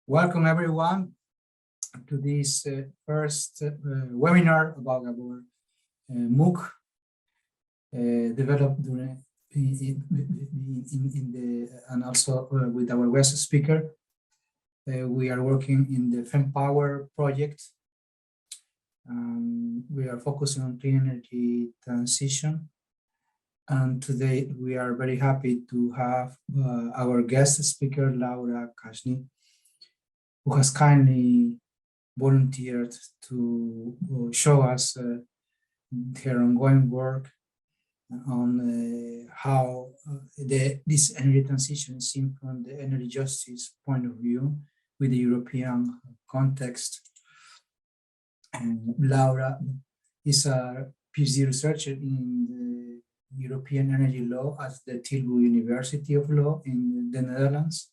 Welcome everyone to this first webinar about our MOOC developed during and also with our guest speaker. We are working in the FemPower project. We are focusing on clean energy transition. And today we are very happy to have our guest speaker, Laura Kaschny, who has kindly volunteered to show us her ongoing work on how this energy transition is seen from the energy justice point of view with the European context. And Laura is a PhD researcher in the European energy law at the Tilburg University of Law in the Netherlands.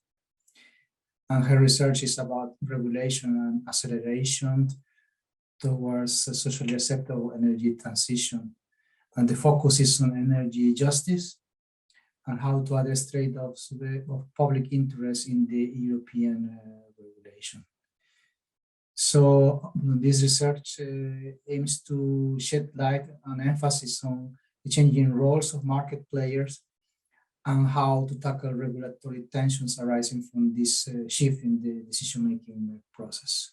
And her research is about regulation and acceleration towards a socially acceptable energy transition. And the focus is on energy justice and how to address trade-offs of public interest in the European regulation. So this research aims to shed light and emphasis on the changing roles of market players and how to tackle regulatory tensions arising from this shift in the decision-making process.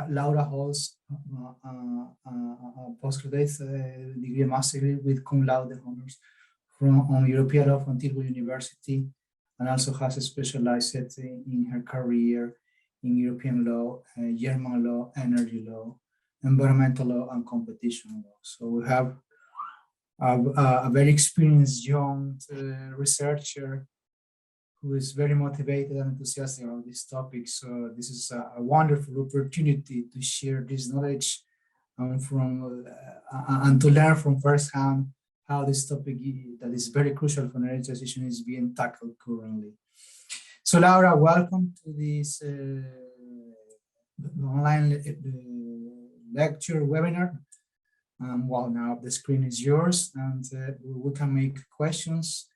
Laura holds a postgraduate degree, master's degree with cum laude honors on European law from Tilburg University, and also has specialized in her career in European law, German law, energy law, environmental law, and competition law. So we have a very experienced young researcher who is very motivated and enthusiastic about this topic. So this is a wonderful opportunity to share this knowledge and to learn from firsthand how this topic that is very crucial for energy transition is being tackled currently. So Laura, welcome to this online lecture webinar. Well, now the screen is yours, and we can make questions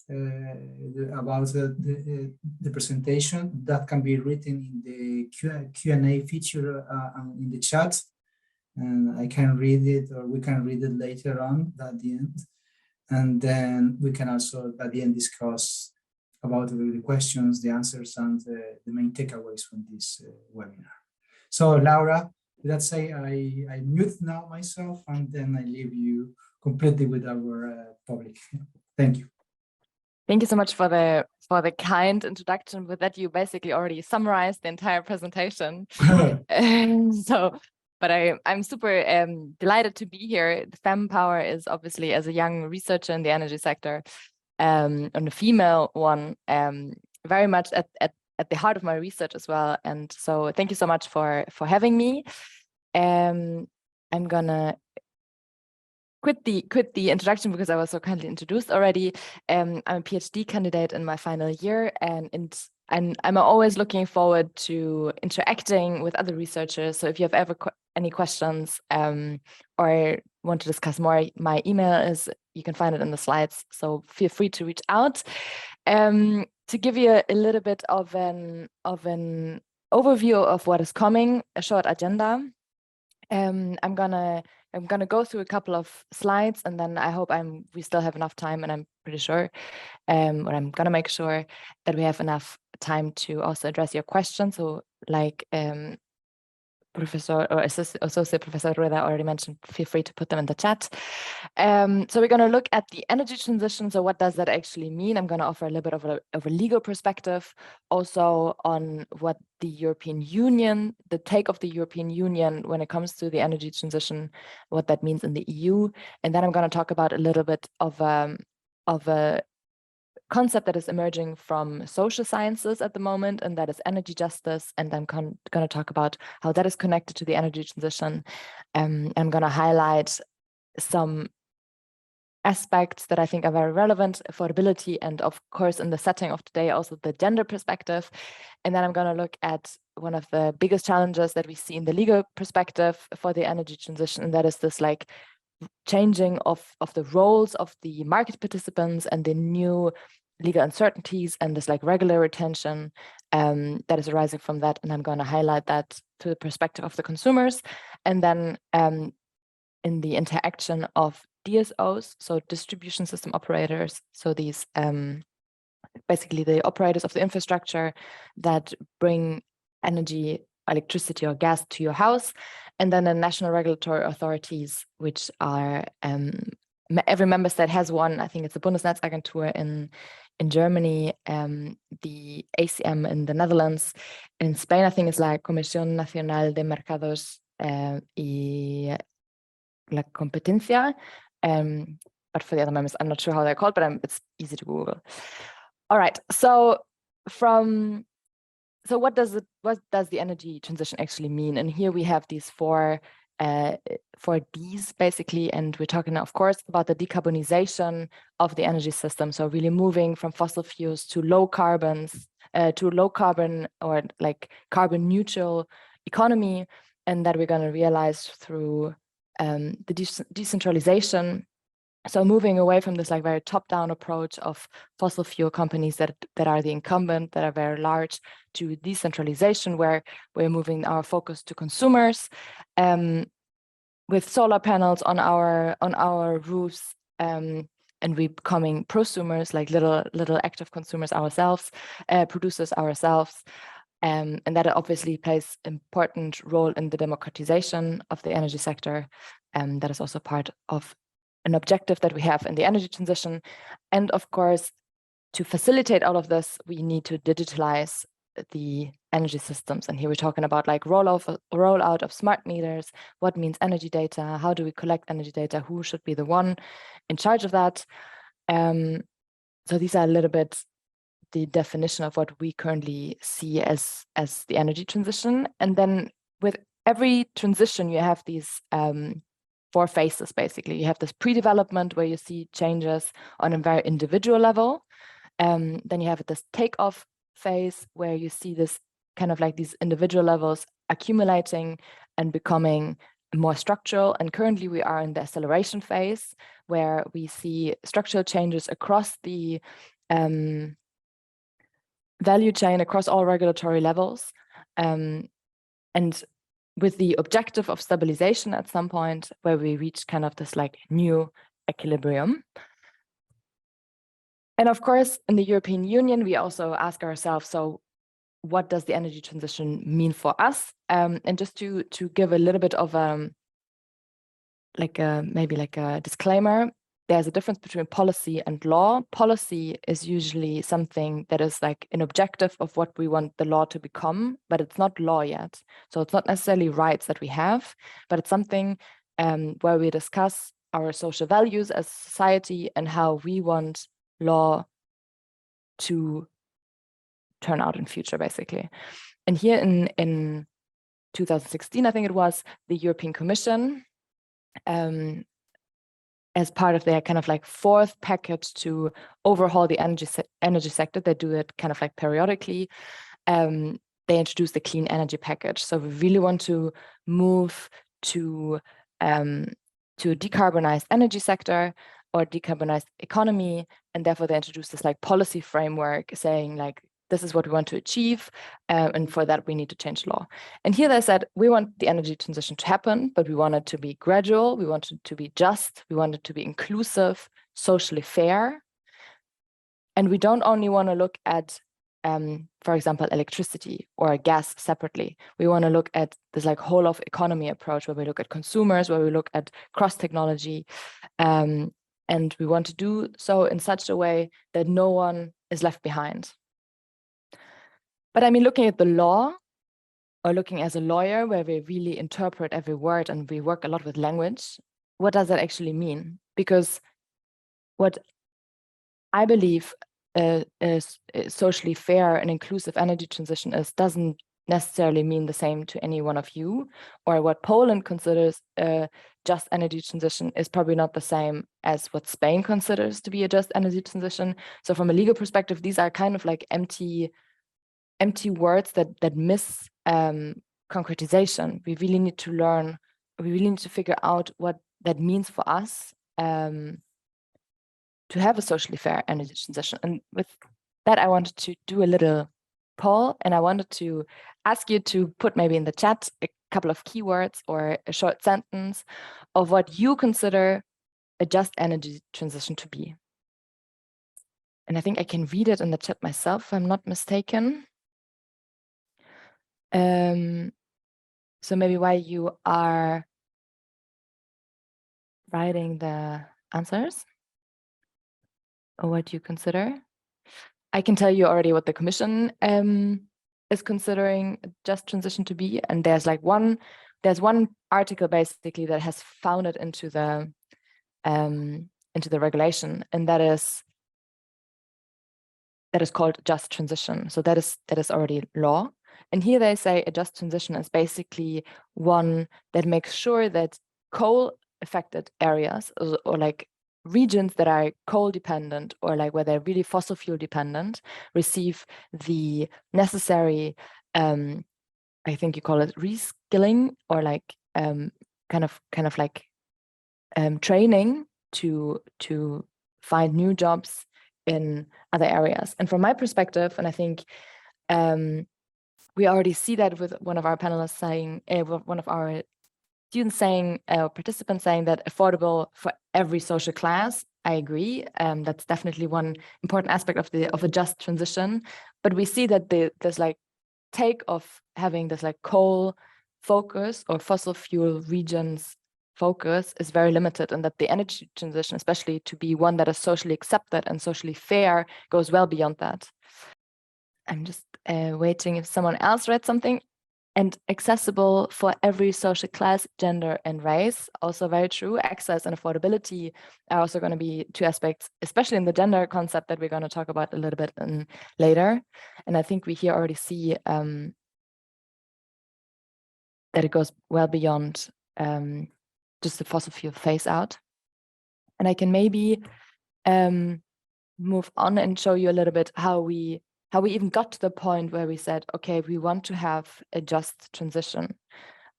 about the presentation that can be written in the Q&A feature in the chat, and I can read it, or we can read it later on at the end, and then we can also at the end discuss about the questions, the answers, and the main takeaways from this webinar. So Laura, with that say, I mute now myself, and then I leave you completely with our public. Thank you. Thank you so much for the kind introduction. With that, you basically already summarized the entire presentation. But I'm super delighted to be here. FemPower is obviously, as a young researcher in the energy sector, and a female one, very much at the heart of my research as well. And so thank you so much for having me. I'm gonna quit the introduction because I was so kindly introduced already. I'm a PhD candidate in my final year, and I'm always looking forward to interacting with other researchers. So if you have ever any questions or want to discuss more, my email is, you can find it in the slides. So feel free to reach out. To give you a little bit of an overview of what is coming, a short agenda. I'm gonna go through a couple of slides, and then I hope we still have enough time, and I'm pretty sure, or I'm gonna make sure that we have enough time to also address your questions. So like Professor or Associate Professor Rueda already mentioned, feel free to put them in the chat. So we're going to look at the energy transition. So what does that actually mean? I'm going to offer a little bit of a legal perspective, also on what the European Union, the take of the European Union when it comes to the energy transition, what that means in the EU. And then I'm going to talk about a little bit of a concept that is emerging from social sciences at the moment, and that is energy justice. And I'm going to talk about how that is connected to the energy transition. I'm going to highlight some aspects that I think are very relevant, affordability, and of course, in the setting of today, also the gender perspective. And then I'm going to look at one of the biggest challenges that we see in the legal perspective for the energy transition, and that is this like changing of the roles of the market participants and the new legal uncertainties and this like regulatory tension that is arising from that. And I'm going to highlight that to the perspective of the consumers. And then in the interaction of DSOs, so distribution system operators, so these basically the operators of the infrastructure that bring energy, electricity or gas to your house, and then the national regulatory authorities, which are every member state has one. I think it's the Bundesnetzagentur in Germany, the ACM in the Netherlands. In Spain, I think it's like Comisión Nacional de Mercados y la Competencia. But for the other members, I'm not sure how they're called, but it's easy to Google. All right, so what does the energy transition actually mean? And here we have these four Ds basically, and we're talking, of course, about the decarbonization of the energy system. So really moving from fossil fuels to low carbon or like carbon neutral economy, and that we're going to realize through the decentralization. So moving away from this like very top-down approach of fossil fuel companies that are the incumbent, that are very large, to decentralization, where we're moving our focus to consumers, with solar panels on our roofs, and we becoming prosumers, like little active consumers ourselves, producers ourselves. And that obviously plays an important role in the democratization of the energy sector. That is also part of an objective that we have in the energy transition. And of course, to facilitate all of this, we need to digitalize the energy systems. And here we're talking about like rollout of smart meters, what means energy data, how do we collect energy data, who should be the one in charge of that. So these are a little bit the definition of what we currently see as the energy transition. And then with every transition, you have these four phases, basically. You have this pre-development where you see changes on a very individual level. Then you have this takeoff phase where you see this kind of like these individual levels accumulating and becoming more structural. And currently we are in the acceleration phase where we see structural changes across the value chain, across all regulatory levels. And with the objective of stabilization at some point where we reach kind of this like new equilibrium. And of course, in the European Union, we also ask ourselves, so what does the energy transition mean for us? And just to give a little bit of maybe like a disclaimer, there's a difference between policy and law. Policy is usually something that is like an objective of what we want the law to become, but it's not law yet. So it's not necessarily rights that we have, but it's something where we discuss our social values as society and how we want law to turn out in future, basically. And here in 2016, I think it was, the European Commission, as part of their kind of like fourth package to overhaul the energy sector, they do it kind of like periodically. They introduced the clean energy package. So we really want to move to a decarbonized energy sector or decarbonized economy, and therefore they introduced this like policy framework saying like, this is what we want to achieve, and for that we need to change law. And here they said, we want the energy transition to happen, but we want it to be gradual, we want it to be just, we want it to be inclusive, socially fair. And we don't only want to look at, for example, electricity or gas separately. We want to look at this like whole of economy approach where we look at consumers, where we look at cross technology. And we want to do so in such a way that no one is left behind. But I mean, looking at the law, or looking as a lawyer, where we really interpret every word and we work a lot with language, what does that actually mean? Because what I believe is socially fair and inclusive energy transition doesn't necessarily mean the same to any one of you, or what Poland considers a just energy transition is probably not the same as what Spain considers to be a just energy transition. So from a legal perspective, these are kind of like empty words that miss concretization. We really need to learn, we really need to figure out what that means for us, to have a socially fair energy transition. And with that, I wanted to do a little poll, and I wanted to ask you to put maybe in the chat a couple of keywords or a short sentence of what you consider a just energy transition to be. And I think I can read it in the chat myself, if I'm not mistaken. So maybe while you are writing the answers, or what you consider, I can tell you already what the Commission is considering a just transition to be. And there's one article basically that has found it into the regulation, and that is called just transition. So that is already law. And here they say a just transition is basically one that makes sure that coal affected areas, or like regions that are coal dependent, or like where they're really fossil fuel dependent, receive the necessary, I think you call it reskilling, or like kind of like training to find new jobs in other areas. And from my perspective, and I think we already see that with one of our panelists saying, one of our students saying, participants saying that affordable for every social class. I agree. That's definitely one important aspect of a just transition. But we see that there's like take of having this like coal focus or fossil fuel regions focus is very limited, and that the energy transition, especially to be one that is socially accepted and socially fair, goes well beyond that. I'm just waiting if someone else read something. And accessible for every social class, gender, and race. Also very true. Access and affordability are also going to be two aspects, especially in the gender concept that we're going to talk about a little bit later. And I think we here already see that it goes well beyond just the fossil fuel phase out. And I can maybe move on and show you a little bit how we even got to the point where we said, okay, we want to have a just transition.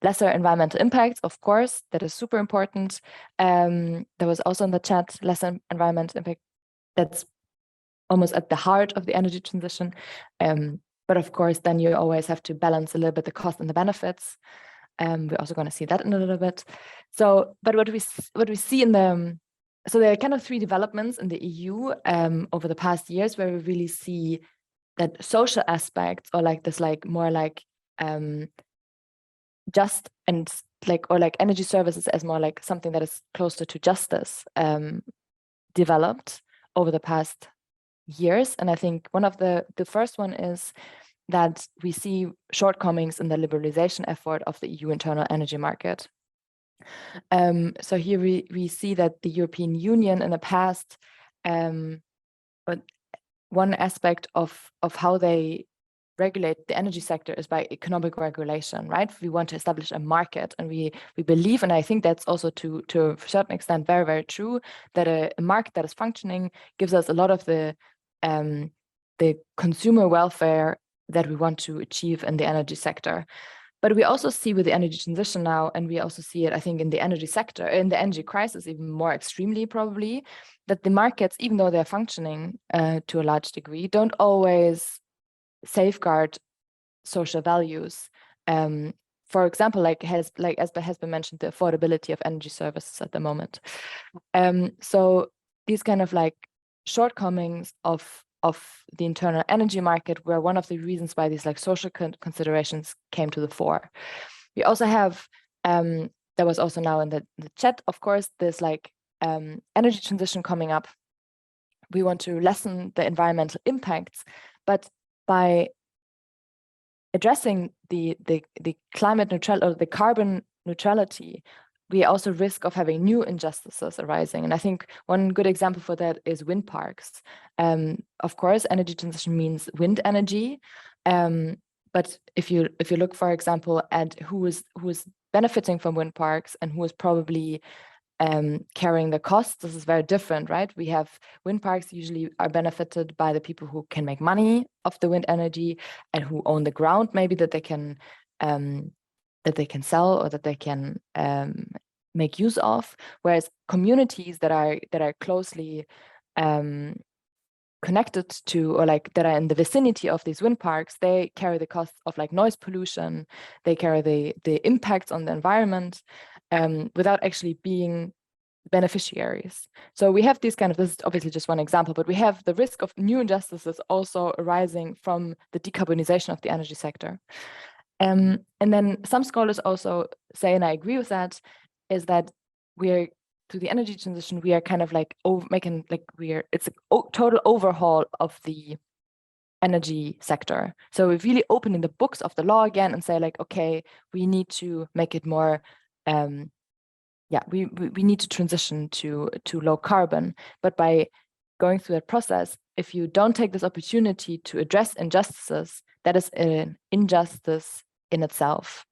Lesser environmental impacts, of course, that is super important. There was also in the chat, lesser environmental impact, that's almost at the heart of the energy transition. But of course, then you always have to balance a little bit the cost and the benefits. We're also going to see that in a little bit. So, but what we see in so there are kind of three developments in the EU over the past years where we really see that social aspects, or like this, like more like just and like, or like energy services as more like something that is closer to justice, developed over the past years. And I think one of the first one is that we see shortcomings in the liberalization effort of the EU internal energy market. So here we see that the European Union in the past, but one aspect of how they regulate the energy sector is by economic regulation, right? We want to establish a market, and we believe, and I think that's also to a certain extent very, very true, that a market that is functioning gives us a lot of the consumer welfare that we want to achieve in the energy sector. But we also see with the energy transition now, and we also see it, I think, in the energy sector, in the energy crisis, even more extremely probably, that the markets, even though they're functioning to a large degree, don't always safeguard social values. For example, like as has been mentioned, the affordability of energy services at the moment. So these kind of like shortcomings of the internal energy market were one of the reasons why these like social considerations came to the fore. We also have, there was also now in the chat, of course, there's like energy transition coming up. We want to lessen the environmental impacts, but by addressing the climate neutral or the carbon neutrality, we also risk of having new injustices arising. And I think one good example for that is wind parks. Of course, energy transition means wind energy. But if you look, for example, at who is benefiting from wind parks and who is probably carrying the costs, this is very different, right? We have wind parks usually are benefited by the people who can make money off the wind energy and who own the ground, maybe that they can sell or that they can make use of. Whereas communities that are closely connected to, or like that are in the vicinity of these wind parks, they carry the costs of like noise pollution, they carry the impacts on the environment, without actually being beneficiaries. So we have these kind of, this is obviously just one example, but we have the risk of new injustices also arising from the decarbonization of the energy sector. And then some scholars also say, and I agree with that, is that we're, through the energy transition, we are kind of like making, like it's a total overhaul of the energy sector. So we're really opening the books of the law again and say like, okay, we need to make it more, we need to transition to low carbon. But by going through that process, if you don't take this opportunity to address injustices, that is an injustice in itself.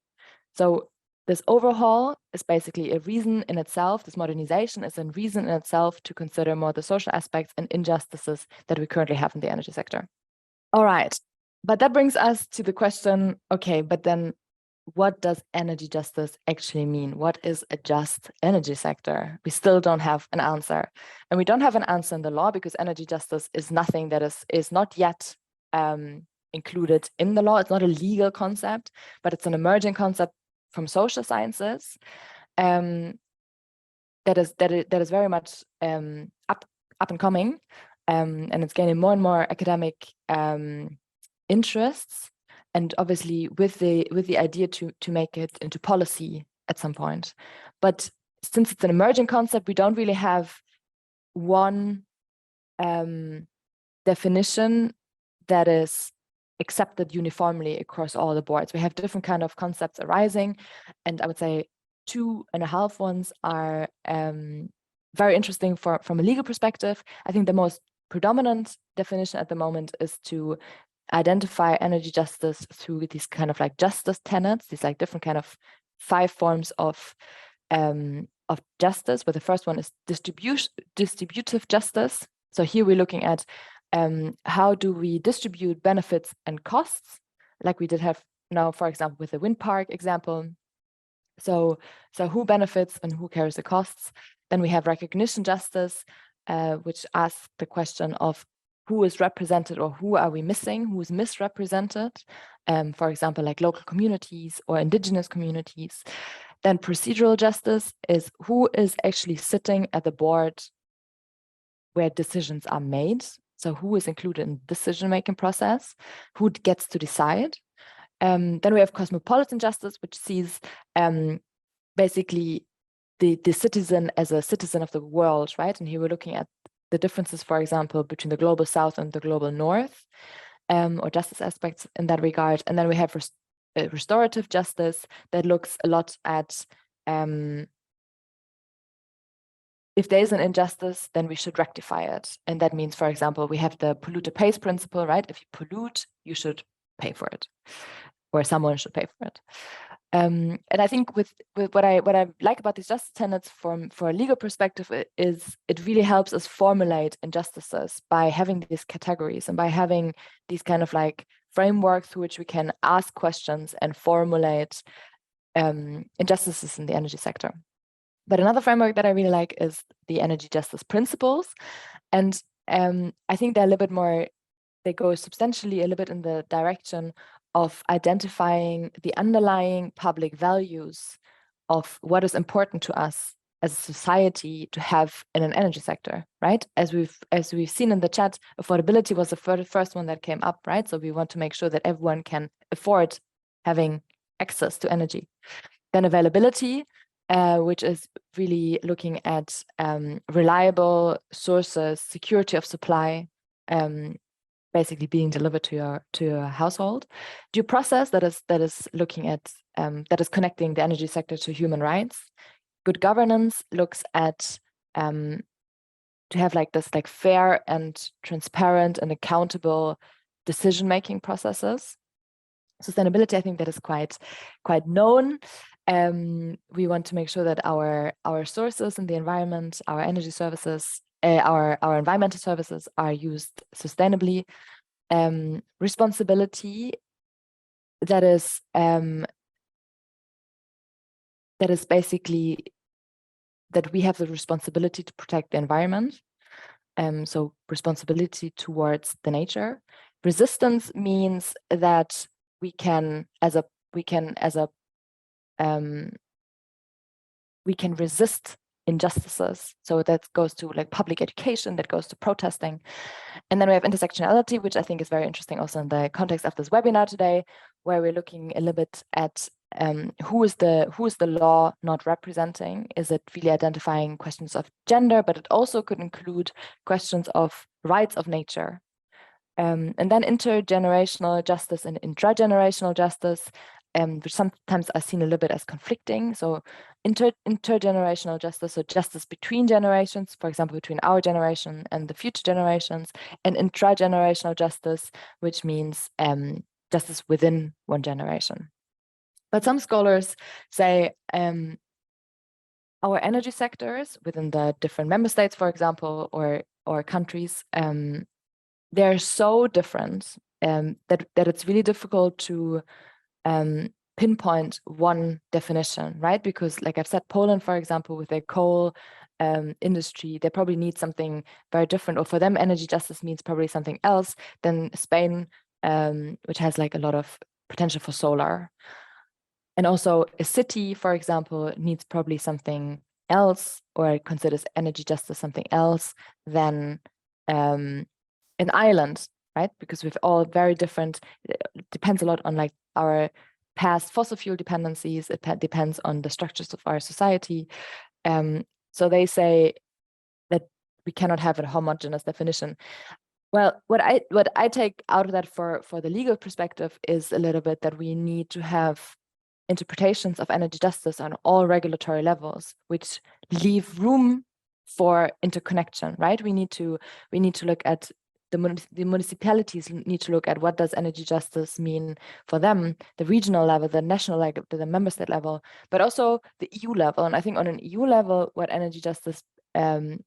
So this overhaul is basically a reason in itself, this modernization is a reason in itself to consider more the social aspects and injustices that we currently have in the energy sector. All right, but that brings us to the question, okay, but then what does energy justice actually mean? What is a just energy sector? We still don't have an answer. And we don't have an answer in the law because energy justice is nothing that is not yet included in the law. It's not a legal concept, but it's an emerging concept from social sciences that is very much up and coming, and it's gaining more and more academic interests, and obviously with the idea to make it into policy at some point. But since it's an emerging concept, we don't really have one definition that is accepted uniformly across all the boards. We have different kind of concepts arising, and I would say 2.5 ones are very interesting from a legal perspective. I think the most predominant definition at the moment is to identify energy justice through these kind of like justice tenets, these like different kind of 5 forms of justice, where the first one is distributive justice. So here we're looking at how do we distribute benefits and costs, like we did have now, for example, with the wind park example. So who benefits and who carries the costs? Then we have recognition justice, which asks the question of who is represented or who are we missing, who is misrepresented, for example, like local communities or indigenous communities. Then procedural justice is who is actually sitting at the board where decisions are made. So who is included in the decision-making process, who gets to decide. Then we have cosmopolitan justice, which sees basically the citizen as a citizen of the world, right? And here we're looking at the differences, for example, between the global south and the global north, or justice aspects in that regard. And then we have restorative justice that looks a lot at if there is an injustice, then we should rectify it. And that means, for example, we have the polluter pays principle, right? If you pollute, you should pay for it, or someone should pay for it. And I think with what I like about these justice tenets for a legal perspective is it really helps us formulate injustices by having these categories and by having these kind of like frameworks through which we can ask questions and formulate injustices in the energy sector. But another framework that I really like is the energy justice principles. And I think they're a little bit more, they go substantially a little bit in the direction of identifying the underlying public values of what is important to us as a society to have in an energy sector, right? As we've seen in the chat, affordability was the first one that came up, right? So we want to make sure that everyone can afford having access to energy. Then availability, which is really looking at reliable sources, security of supply, basically being delivered to your household. Due process, that is looking at that is connecting the energy sector to human rights. Good governance looks at to have like this like fair and transparent and accountable decision-making processes. Sustainability, I think that is quite known. We want to make sure that our sources in the environment, our energy services, our environmental services are used sustainably. Responsibility, that is basically that we have the responsibility to protect the environment. so responsibility towards the nature. Resistance means that we can resist injustices. So that goes to like public education, that goes to protesting. And then we have intersectionality, which I think is very interesting also in the context of this webinar today, where we're looking a little bit at who is the law not representing? Is it really identifying questions of gender, but it also could include questions of rights of nature. And then intergenerational justice and intragenerational justice, which sometimes are seen a little bit as conflicting. So intergenerational justice, so justice between generations, for example, between our generation and the future generations, and intragenerational justice, which means justice within one generation. But some scholars say our energy sectors within the different member states, for example, or countries, they're so different that it's really difficult to pinpoint one definition, right? Because like I've said, Poland, for example, with their coal industry, they probably need something very different, or for them, energy justice means probably something else than Spain, which has like a lot of potential for solar. And also a city, for example, needs probably something else, or considers energy justice something else than an island, right? Because we've all very different, it depends a lot on like our past fossil fuel dependencies. It depends on the structures of our society. So they say that we cannot have a homogeneous definition. Well, what I take out of that for the legal perspective is a little bit that we need to have interpretations of energy justice on all regulatory levels, which leave room for interconnection, right? We need to look at the municipalities need to look at what does energy justice mean for them, the regional level, the national level, the member state level, but also the EU level. And I think on an EU level, what energy justice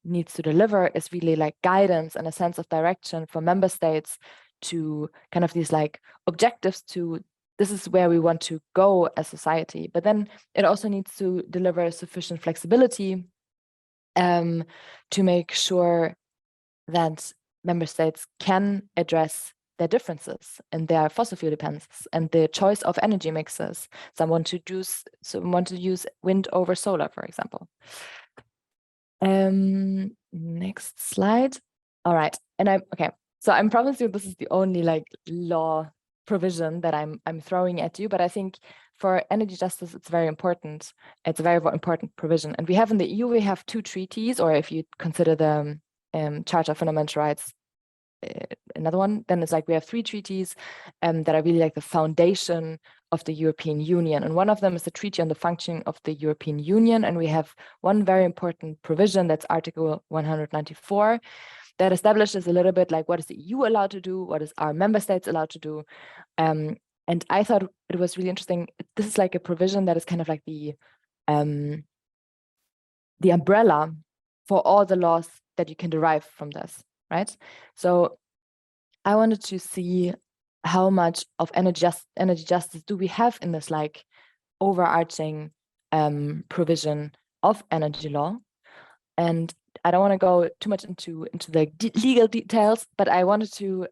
needs to deliver is really like guidance and a sense of direction for member states to kind of these like objectives to this is where we want to go as society. But then it also needs to deliver sufficient flexibility to make sure that member states can address their differences and their fossil fuel dependencies and the choice of energy mixes. Some want to use wind over solar, for example. Next slide. All right, and so I'm promising this is the only like law provision that I'm throwing at you, but I think for energy justice, it's very important. It's a very important provision. And we have in the EU, we have 2 treaties, or if you consider the Charter of Fundamental Rights, another one, then it's like we have 3 treaties that are really like the foundation of the European Union. And one of them is the Treaty on the Functioning of the European Union. And we have one very important provision, that's Article 194, that establishes a little bit like what is the EU allowed to do, what is our member states allowed to do. And I thought it was really interesting. This is like a provision that is kind of like the umbrella for all the laws that you can derive from this, right? So I wanted to see how much of energy justice do we have in this like overarching provision of energy law. And I don't want to go too much into the legal details, but I wanted to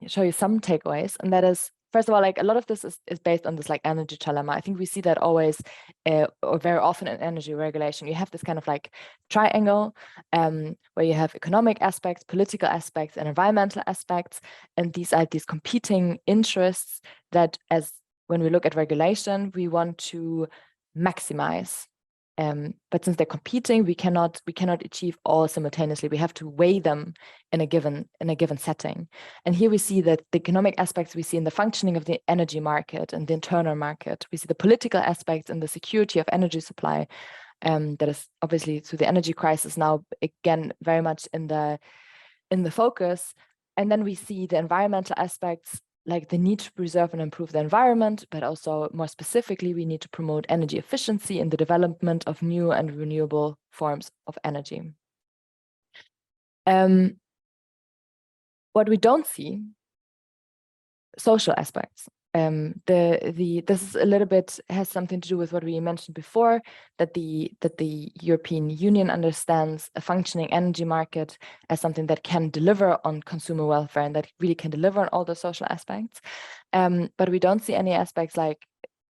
show you some takeaways. And that is, first of all, like a lot of this is based on this like energy trilemma. I think we see that always or very often in energy regulation. You have this kind of like triangle where you have economic aspects, political aspects, and environmental aspects. And these are these competing interests that, as when we look at regulation, we want to maximize. But since they're competing, we cannot achieve all simultaneously. We have to weigh them in a given setting. And here we see that the economic aspects we see in the functioning of the energy market and the internal market. We see the political aspects and the security of energy supply. That is obviously through the energy crisis now again very much in the focus. And then we see the environmental aspects, like the need to preserve and improve the environment, but also more specifically, we need to promote energy efficiency in the development of new and renewable forms of energy. What we don't see, social aspects. this is a little bit has something to do with what we mentioned before, that the European Union understands a functioning energy market as something that can deliver on consumer welfare and that really can deliver on all the social aspects. But we don't see any aspects like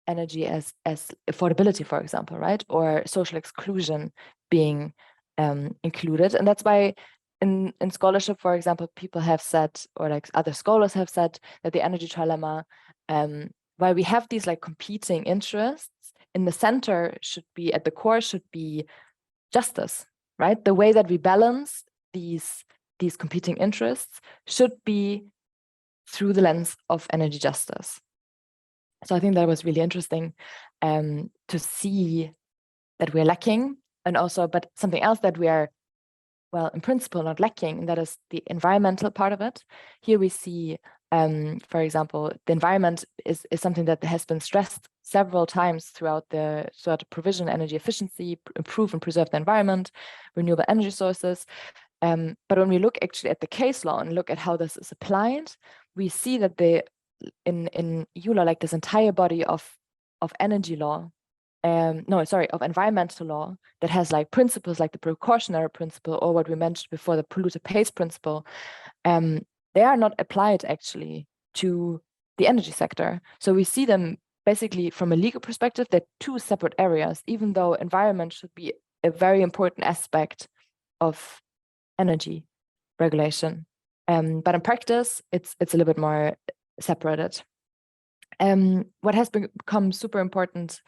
energy as affordability, for example, right? Or social exclusion being included. And that's why in scholarship, for example, people have said, or like other scholars have said, that the energy trilemma, while we have these like competing interests, in the center should be, at the core should be justice, right? The way that we balance these competing interests should be through the lens of energy justice. So I think that was really interesting to see that we're lacking, and also, but something else that we are, well, in principle, not lacking, and that is the environmental part of it. Here we see, for example, the environment is something that has been stressed several times throughout the provision, energy efficiency, improve and preserve the environment, renewable energy sources. But when we look actually at the case law and look at how this is applied, we see that in EU law, like this entire body of energy law, of environmental law that has like principles like the precautionary principle, or what we mentioned before, the polluter pays principle, they are not applied actually to the energy sector. So we see them basically from a legal perspective, they're two separate areas, even though environment should be a very important aspect of energy regulation. But in practice, it's a little bit more separated. What has become super important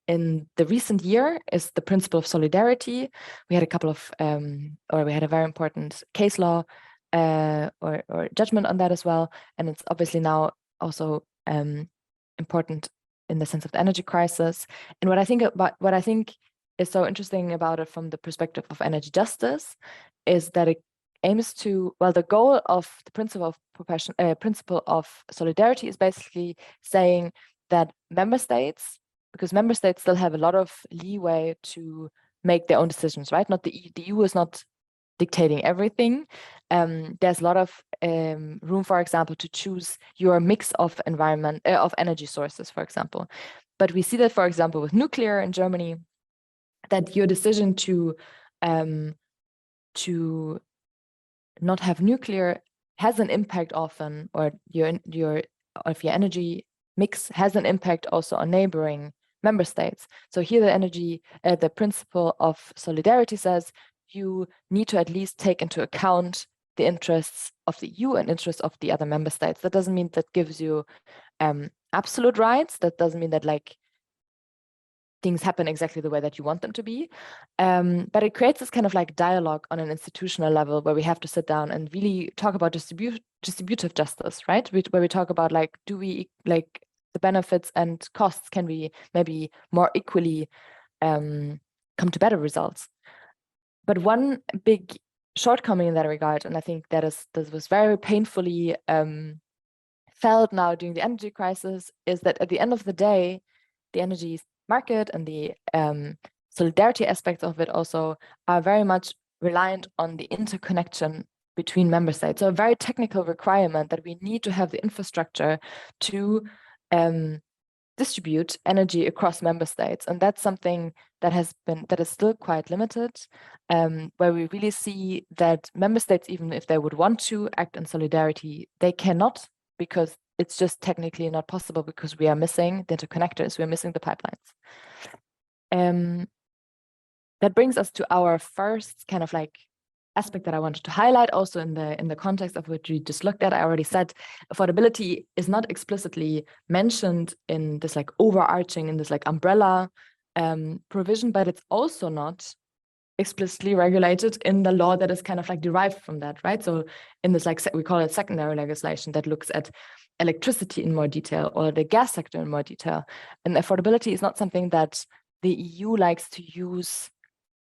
in the recent year is the principle of solidarity. We had a couple of, we had a very important case law or judgment on that as well. And it's obviously now also important in the sense of the energy crisis. And what I think is so interesting about it from the perspective of energy justice is that it aims to, well, the goal of the principle of solidarity is basically saying that member states, because member states still have a lot of leeway to make their own decisions, right? Not the EU is not dictating everything. There's a lot of room, for example, to choose your mix of of energy sources, for example. But we see that, for example, with nuclear in Germany, that your decision to not have nuclear has an impact often, or your energy mix has an impact also on neighboring member states. So here the principle of solidarity says you need to at least take into account the interests of the EU and interests of the other member states. That doesn't mean that gives you absolute rights. That doesn't mean that like things happen exactly the way that you want them to be. But it creates this kind of like dialogue on an institutional level where we have to sit down and really talk about distributive justice, right? Where we talk about like, do we like the benefits and costs, can we maybe more equally come to better results? But one big shortcoming in that regard, and I think this was very painfully felt now during the energy crisis, is that at the end of the day, the energy market and the solidarity aspects of it also are very much reliant on the interconnection between member states. So a very technical requirement that we need to have the infrastructure to distribute energy across member states. And that's something that is still quite limited, where we really see that member states, even if they would want to act in solidarity, they cannot, because it's just technically not possible, because we are missing the interconnectors, we're missing the pipelines. That brings us to our first kind of like aspect that I wanted to highlight, also in the context of what we just looked at. I already said affordability is not explicitly mentioned in this like overarching, in this like umbrella provision, but it's also not explicitly regulated in the law that is kind of like derived from that, right? So in this like we call it secondary legislation that looks at electricity in more detail, or the gas sector in more detail. And affordability is not something that the EU likes to use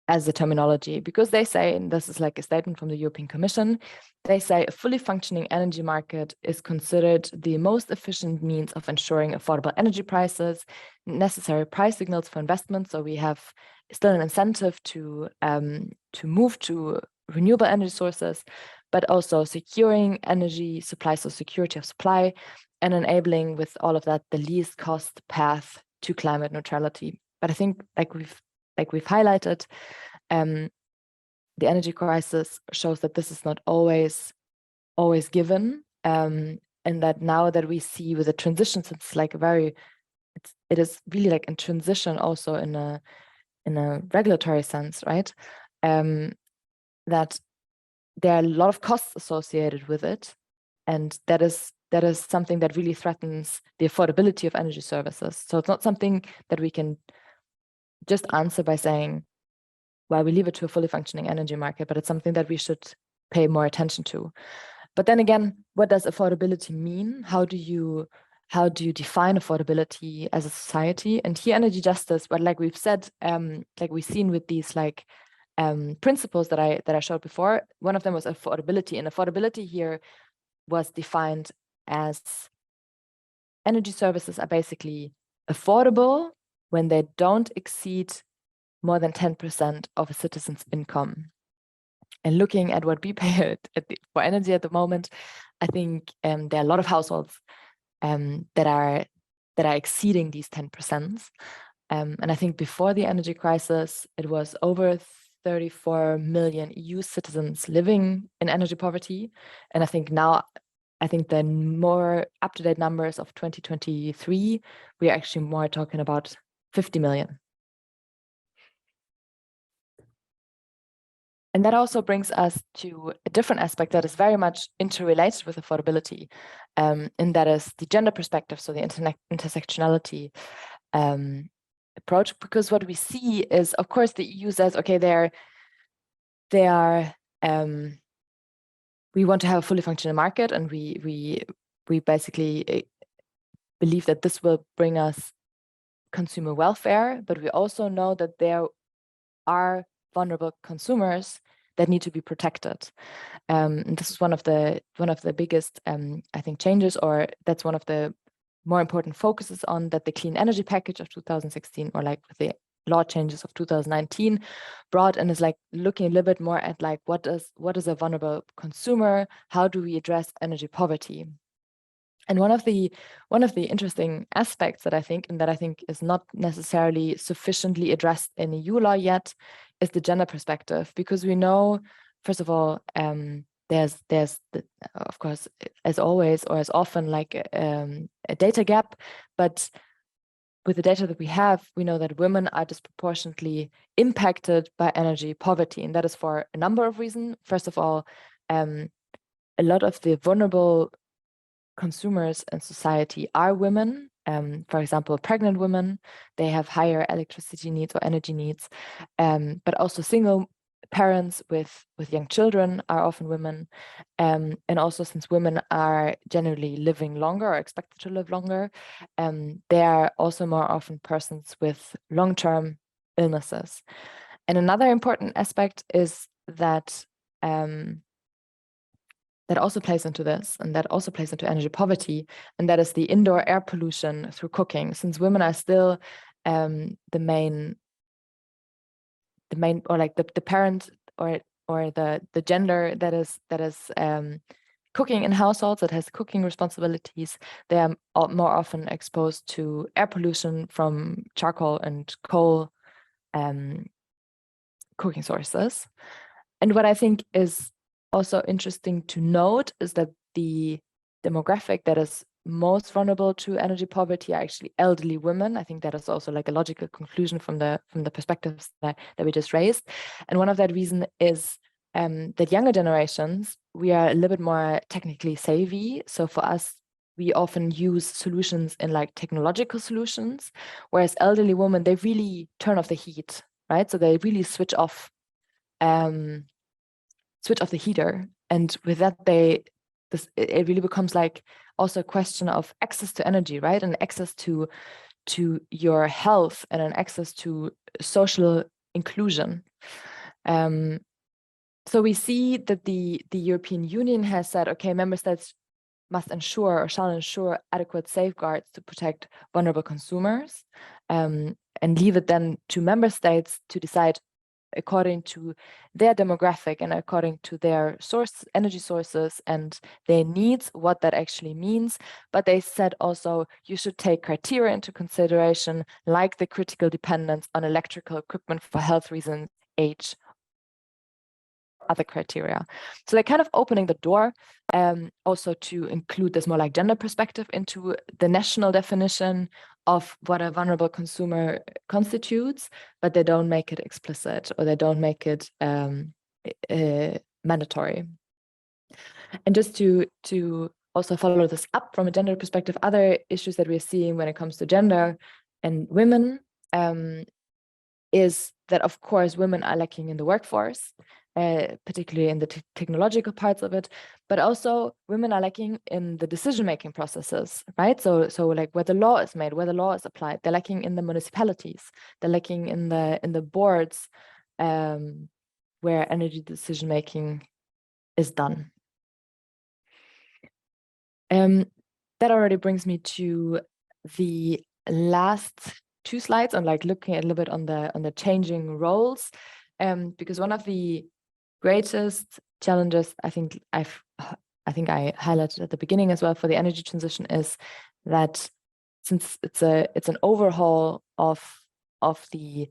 as a terminology, because they say, and this is like a statement from the European Commission, they say a fully functioning energy market is considered the most efficient means of ensuring affordable energy prices, necessary price signals for investment. So we have still an incentive to move to renewable energy sources, but also securing energy supply, so security of supply, and enabling with all of that the least cost path to climate neutrality. But I think, like we've highlighted, the energy crisis shows that this is not always given, and that now that we see with the transition, since like it is really like in transition also in a regulatory sense, right? That there are a lot of costs associated with it, and that is something that really threatens the affordability of energy services. So it's not something that we can just answer by saying, well, we leave it to a fully functioning energy market, but it's something that we should pay more attention to. But then again, what does affordability mean? How do you define affordability as a society? And here, energy justice, but like we've said, like we've seen with these principles that I showed before, one of them was affordability, and affordability here was defined as energy services are basically affordable when they don't exceed more than 10% of a citizen's income. And looking at what we pay for energy at the moment, I think there are a lot of households that are exceeding these 10%. And I think before the energy crisis, it was over 34 million EU citizens living in energy poverty. And I think now, the more up-to-date numbers of 2023, we are actually more talking about 50 million. And that also brings us to a different aspect that is very much interrelated with affordability, and that is the gender perspective, so the intersectionality approach. Because what we see is, of course, the EU says, okay, we want to have a fully functioning market, and we basically believe that this will bring us consumer welfare, but we also know that there are vulnerable consumers that need to be protected. And this is one of the biggest, I think, changes, or that's one of the more important focuses on that the clean energy package of 2016, or like with the law changes of 2019 brought, and is like looking a little bit more at like what is a vulnerable consumer, how do we address energy poverty. And one of the interesting aspects that I think is not necessarily sufficiently addressed in EU law yet is the gender perspective, because we know, first of all, there's of course, as always or as often, like a data gap, but with the data that we have, we know that women are disproportionately impacted by energy poverty, and that is for a number of reasons. First of all, a lot of the vulnerable consumers in society are women. For example, pregnant women, they have higher electricity needs or energy needs, but also single parents with young children are often women. And also, since women are generally living longer or expected to live longer, they are also more often persons with long-term illnesses. And another important aspect is that that also plays into this, and that also plays into energy poverty, and that is the indoor air pollution through cooking. Since women are still the main, or like the parent or the gender that is cooking in households, that has cooking responsibilities, they are more often exposed to air pollution from charcoal and coal cooking sources. And what I think is also interesting to note is that the demographic that is most vulnerable to energy poverty are actually elderly women. I think that is also like a logical conclusion from the perspectives that we just raised. And one of that reason is that younger generations, we are a little bit more technically savvy. So for us, we often use solutions in like technological solutions, whereas elderly women, they really turn off the heat, right? So they really switch off the heater, and with that it really becomes like also a question of access to energy, right? And access to your health, and an access to social inclusion. So we see that the European Union has said, okay, member states must ensure or shall ensure adequate safeguards to protect vulnerable consumers, and leave it then to member states to decide according to their demographic and according to their energy sources and their needs, what that actually means. But they said also you should take criteria into consideration, like the critical dependence on electrical equipment for health reasons, age, other criteria. So they're kind of opening the door also to include this more like gender perspective into the national definition of what a vulnerable consumer constitutes, but they don't make it explicit, or they don't make it mandatory. And just to also follow this up from a gender perspective, other issues that we're seeing when it comes to gender and women is that, of course, women are lacking in the workforce, particularly in the technological parts of it, but also women are lacking in the decision-making processes, right? So like where the law is made, where the law is applied, they're lacking in the municipalities, they're lacking in the boards where energy decision-making is done. That already brings me to the last 2 slides on like looking a little bit on the changing roles, because one of the greatest challenges I think I highlighted at the beginning as well for the energy transition is that since it's an overhaul of the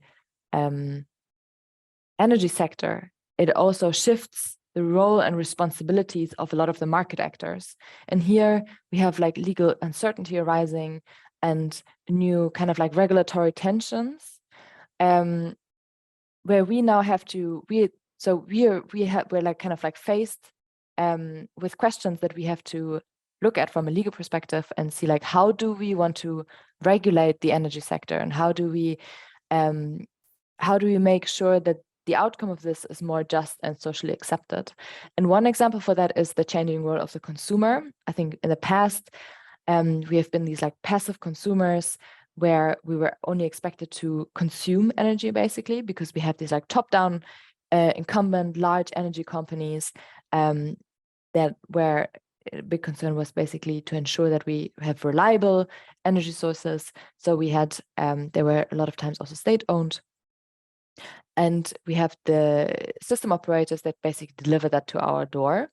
energy sector, it also shifts the role and responsibilities of a lot of the market actors. And here we have like legal uncertainty arising and new kind of like regulatory tensions, where we now have to we're like kind of like faced with questions that we have to look at from a legal perspective and see like how do we want to regulate the energy sector, and how do we make sure that the outcome of this is more just and socially accepted. And one example for that is the changing role of the consumer. I think in the past we have been these like passive consumers where we were only expected to consume energy basically because we have these like top-down incumbent large energy companies that where a big concern was basically to ensure that we have reliable energy sources. So we had they were a lot of times also state-owned. And we have the system operators that basically deliver that to our door.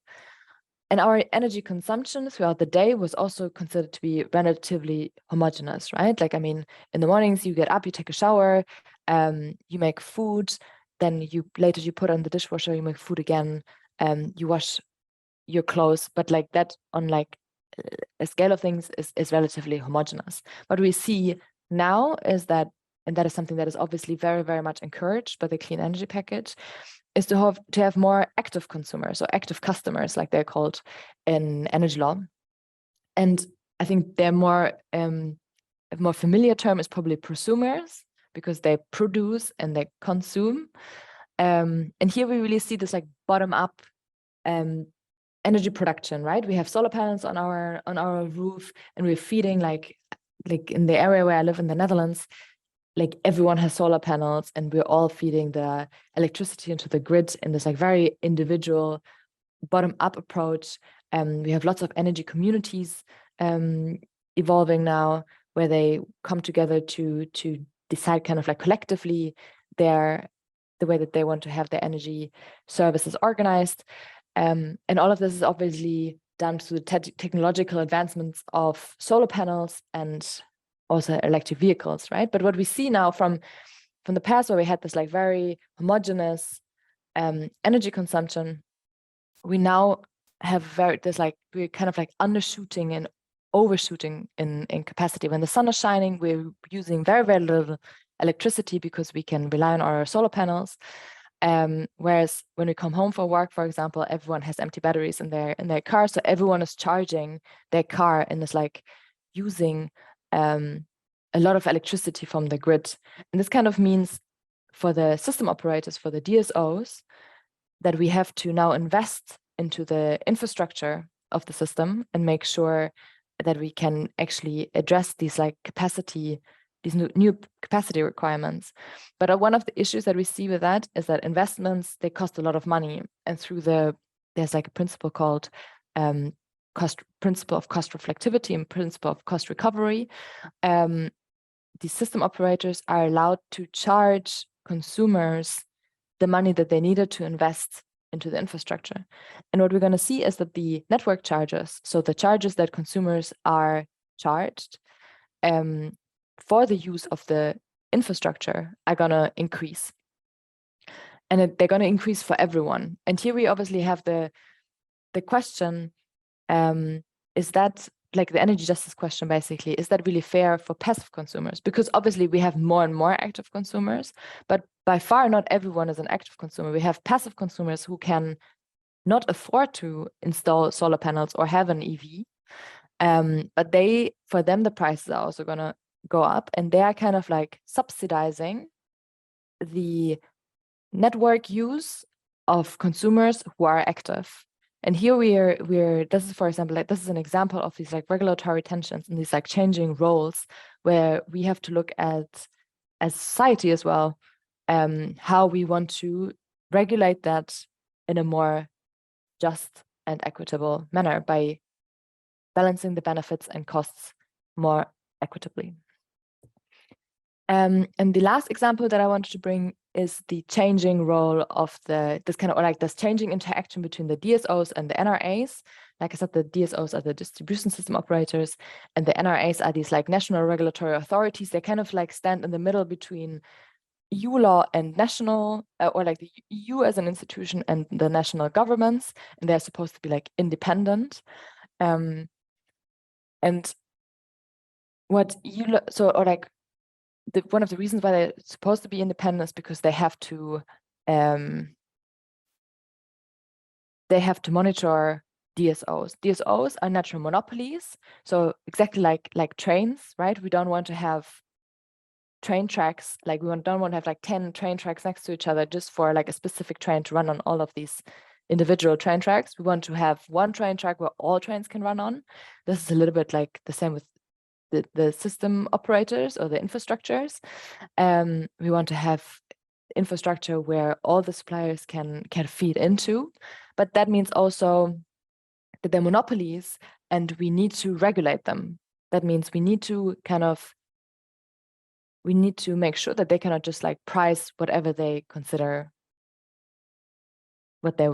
And our energy consumption throughout the day was also considered to be relatively homogeneous, right? Like, I mean, in the mornings you get up, you take a shower, you make food, then later you put on the dishwasher, you make food again, you wash your clothes, but like that on like a scale of things is relatively homogeneous. What we see now is that, and that is something that is obviously very, very much encouraged by the clean energy package, is to have more active consumers, or active customers, like they're called in energy law. And I think they're a more familiar term is probably prosumers, because they produce and they consume. And here we really see this like bottom-up energy production, right? We have solar panels on our roof, and we're feeding like in the area where I live in the Netherlands, like everyone has solar panels, and we're all feeding the electricity into the grid in this like very individual bottom-up approach. We have lots of energy communities evolving now, where they come together to decide kind of like collectively the way that they want to have their energy services organized. And all of this is obviously done through the technological advancements of solar panels and also electric vehicles, right? But what we see now from the past, where we had this like very homogeneous energy consumption, we now have we're kind of like undershooting and overshooting in capacity. When the sun is shining, we're using very, very little electricity because we can rely on our solar panels. Whereas when we come home from work, for example, everyone has empty batteries in their car, so everyone is charging their car and is like using a lot of electricity from the grid. And this kind of means for the system operators, for the DSOs, that we have to now invest into the infrastructure of the system and make sure that we can actually address these like these new capacity requirements. But one of the issues that we see with that is that investments, they cost a lot of money. And there's like a principle called principle of cost reflectivity and principle of cost recovery. The system operators are allowed to charge consumers the money that they needed to invest into the infrastructure. And what we're going to see is that the network charges, so the charges that consumers are charged for the use of the infrastructure, are going to increase. And they're going to increase for everyone. And here we obviously have the question, is that, like the energy justice question basically, is that really fair for passive consumers? Because obviously we have more and more active consumers, but by far not everyone is an active consumer. We have passive consumers who can not afford to install solar panels or have an EV, but for them the prices are also going to go up, and they are kind of like subsidizing the network use of consumers who are active. And here this is, for example, like this is an example of these like regulatory tensions and these like changing roles, where we have to look at, as society as well, how we want to regulate that in a more just and equitable manner by balancing the benefits and costs more equitably. And the last example that I wanted to bring is the changing role of this changing interaction between the DSOs and the NRAs. Like I said, the DSOs are the distribution system operators, and the NRAs are these like national regulatory authorities. They kind of like stand in the middle between EU law and national, or like the EU as an institution and the national governments, and they're supposed to be like independent. And what one of the reasons why they're supposed to be independent is because they have to monitor DSOs. DSOs are natural monopolies, so exactly like trains, right? We don't want to have train tracks, like we don't want to have like 10 train tracks next to each other just for like a specific train to run on all of these individual train tracks. We want to have one train track where all trains can run on. This is a little bit like the same with the system operators or the infrastructures. We want to have infrastructure where all the suppliers can feed into, but that means also that they're monopolies and we need to regulate them. That means we need to make sure that they cannot just like price whatever they consider what they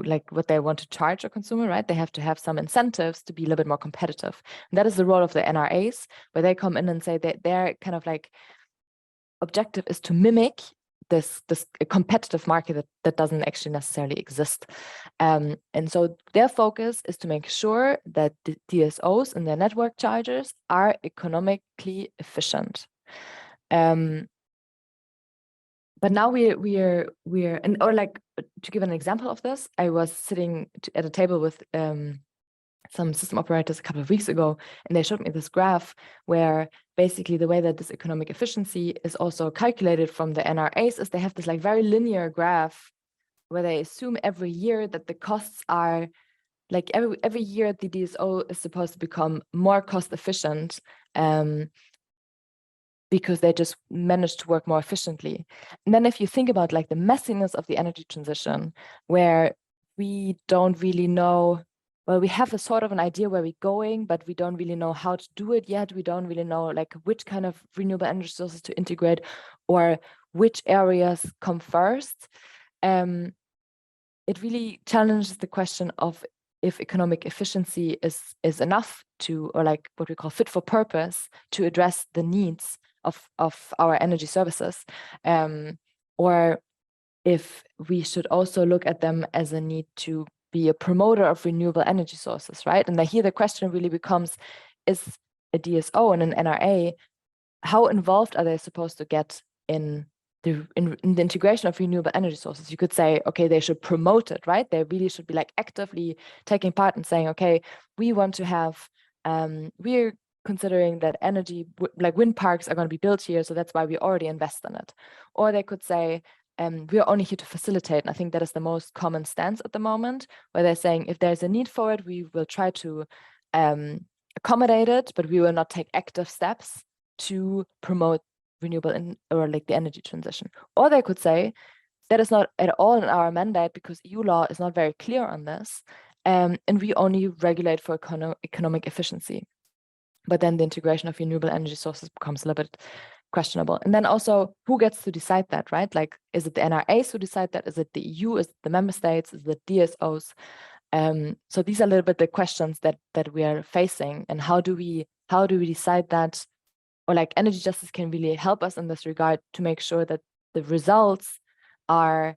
want to charge a consumer, right? They have to have some incentives to be a little bit more competitive. And that is the role of the NRAs, where they come in and say that their kind of like objective is to mimic this competitive market that doesn't actually necessarily exist. And so their focus is to make sure that the DSOs and their network chargers are economically efficient. But now to give an example of this, I was sitting at a table with some system operators a couple of weeks ago, and they showed me this graph where basically the way that this economic efficiency is also calculated from the NRAs is they have this like very linear graph where they assume every year that the costs are like every year the DSO is supposed to become more cost efficient, because they just managed to work more efficiently. And then if you think about like the messiness of the energy transition, where we don't really know, well, we have a sort of an idea where we're going, but we don't really know how to do it yet. We don't really know like which kind of renewable energy sources to integrate or which areas come first. It really challenges the question of if economic efficiency is enough to, or like what we call fit for purpose, to address the needs of our energy services, or if we should also look at them as a need to be a promoter of renewable energy sources, right? And here the question really becomes, is a DSO and an NRA, how involved are they supposed to get in the integration of renewable energy sources? You could say, okay, they should promote it, right? They really should be like actively taking part and saying, okay, we want to have, we're considering that energy, like wind parks are going to be built here, so that's why we already invest in it. Or they could say, we are only here to facilitate. And I think that is the most common stance at the moment, where they're saying if there's a need for it, we will try to accommodate it, but we will not take active steps to promote renewable or like the energy transition. Or they could say that is not at all in our mandate because EU law is not very clear on this, and we only regulate for economic efficiency. But then the integration of renewable energy sources becomes a little bit questionable. And then also, who gets to decide that, right? Like, is it the NRAs who decide that? Is it the EU? Is it the member states? Is it the DSOs? So these are a little bit the questions that we are facing, and how do we decide that, or like energy justice can really help us in this regard to make sure that the results are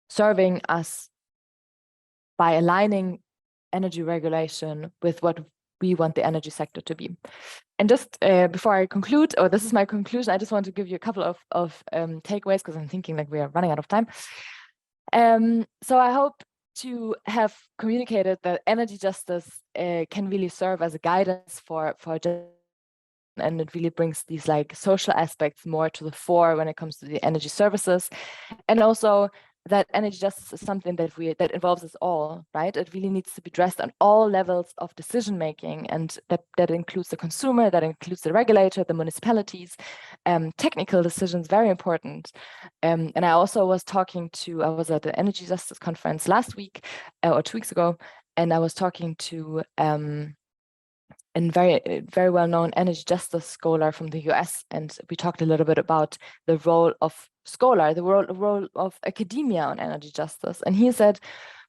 serving us by aligning energy regulation with what we want the energy sector to be. And just before I conclude, or this is my conclusion, I just want to give you a couple of takeaways, because I'm thinking like we are running out of time. So I hope to have communicated that energy justice can really serve as a guidance for and it really brings these like social aspects more to the fore when it comes to the energy services, and also that energy justice is something that involves us all, right? It really needs to be addressed on all levels of decision making, and that includes the consumer, that includes the regulator, the municipalities, technical decisions, very important. And I also was I was at the energy justice conference last week or 2 weeks ago, and I was talking to a very well-known energy justice scholar from the US, and we talked a little bit about the role of scholar, the role of academia on energy justice. And he said,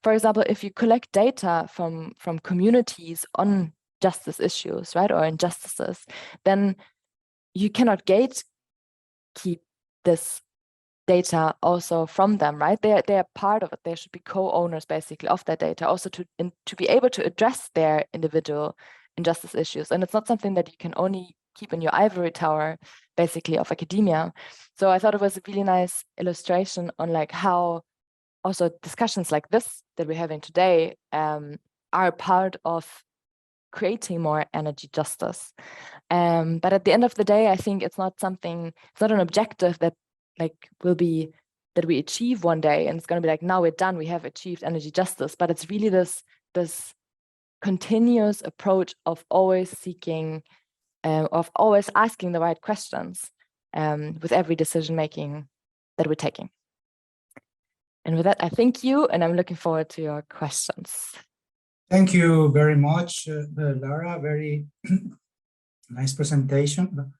for example, if you collect data from communities on justice issues, right, or injustices, then you cannot gatekeep this data also from them, right? They are part of it. They should be co-owners basically of that data, also to be able to address their individual injustice issues. And it's not something that you can only keep in your ivory tower, basically, of academia. So I thought it was a really nice illustration on like how also discussions like this that we're having today are part of creating more energy justice. But at the end of the day, I think it's not an objective that that we achieve one day and it's going to be like, now we're done, we have achieved energy justice. But it's really this continuous approach of always seeking, of always asking the right questions with every decision making that we're taking. And with that, I thank you, and I'm looking forward to your questions. Thank you very much, Lara. Very nice presentation.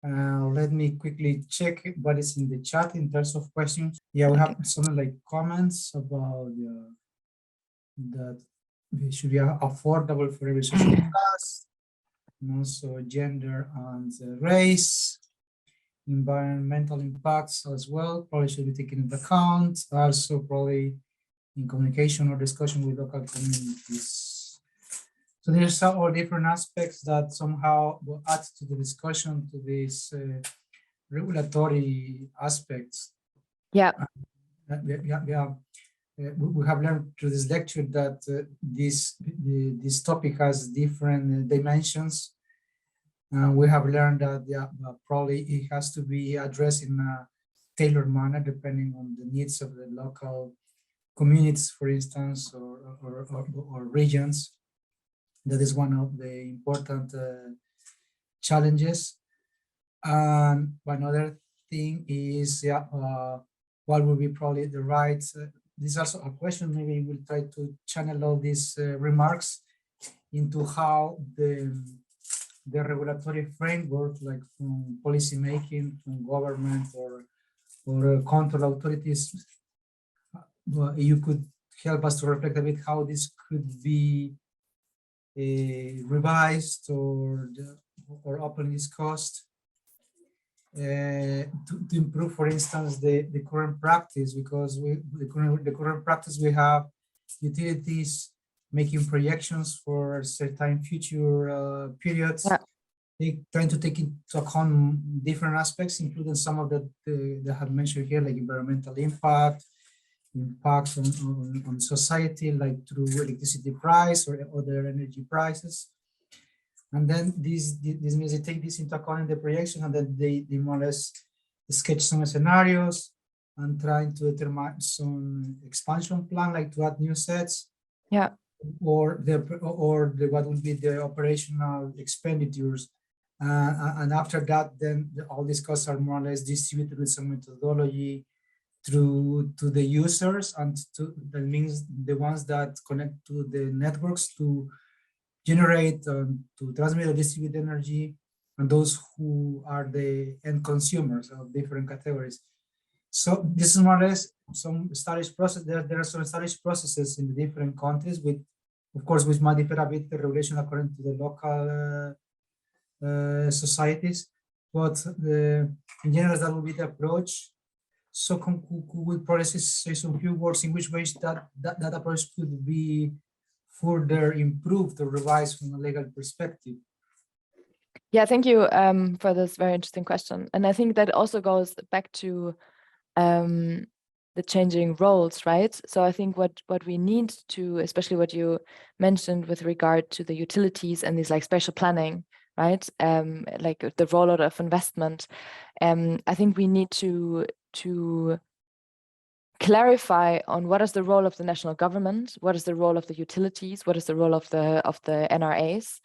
Let me quickly check what is in the chat in terms of questions. Yeah, we have some like comments about that it should be affordable for every social class, and also gender and race, environmental impacts as well, probably should be taken into account. Also, probably in communication or discussion with local communities. So there's all different aspects that somehow will add to the discussion to these regulatory aspects. Yeah. We have learned through this lecture that this topic has different dimensions. We have learned that probably it has to be addressed in a tailored manner depending on the needs of the local communities, for instance, or regions. That is one of the important challenges. And another thing is, what will be probably the right, this is also a question, maybe we'll try to channel all these remarks into how the regulatory framework, like from policy making, from government or control authorities, you could help us to reflect a bit how this could be revised or openly discussed to improve, for instance, the current practice, because the current practice we have utilities making projections for certain future periods. They trying to take into account different aspects, including some of that they have mentioned here, like environmental impacts on society, like through electricity price or other energy prices. And then this means they take this into account in the projection, and then they more or less sketch some scenarios and trying to determine some expansion plan, like to add new sets. Yeah. Or what would be the operational expenditures. And after that, then all these costs are more or less distributed with some methodology through to the users, and that means the ones that connect to the networks to generate, to transmit or distribute energy, and those who are the end consumers of different categories. So this is more or less some established process. There are some established processes in the different countries with, of course, which might differ a bit the regulation according to the local societies, but in general that will be the approach. So could we probably say some few words in which ways that approach could be further improved or revised from a legal perspective? Yeah, thank you for this very interesting question. And I think that also goes back to the changing roles, right? So I think what we need to, especially what you mentioned with regard to the utilities and these like spatial planning, right? Like the rollout of investment. I think we need to clarify on what is the role of the national government, what is the role of the utilities, what is the role of the NRAs,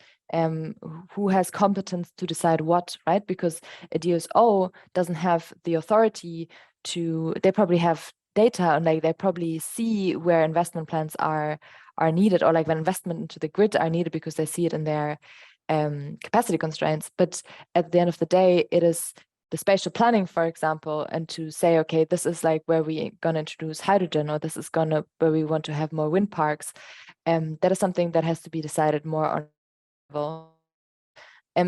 who has competence to decide what, right? Because a DSO doesn't have the authority to, they probably have data and like they probably see where investment plans are needed, or like when investment into the grid are needed because they see it in their capacity constraints. But at the end of the day, it is the spatial planning, for example, and to say, okay, this is like where we're going to introduce hydrogen, or this is where we want to have more wind parks. That is something that has to be decided more on level.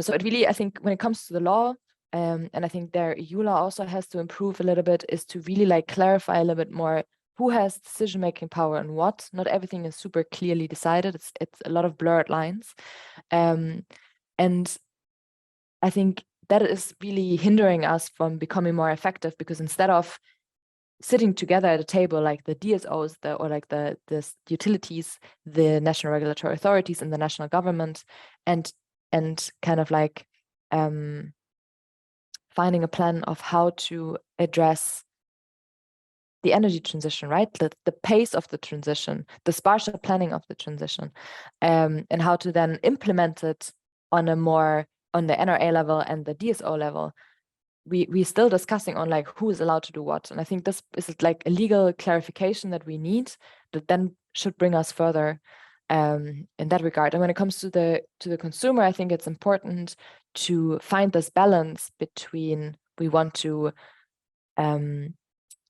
So it really, I think when it comes to the law, and I think their EU law also has to improve a little bit, is to really like clarify a little bit more who has decision-making power and what. Not everything is super clearly decided. It's a lot of blurred lines. And I think that is really hindering us from becoming more effective, because instead of sitting together at a table like the DSOs, or like the utilities, the national regulatory authorities and the national government, and kind of like finding a plan of how to address the energy transition, right? The pace of the transition, the spatial planning of the transition, and how to then implement it on the NRA level and the DSO level. We're still discussing on like who is allowed to do what. And I think this is like a legal clarification that we need, that then should bring us further in that regard. And when it comes to the consumer, I think it's important to find this balance between, we want to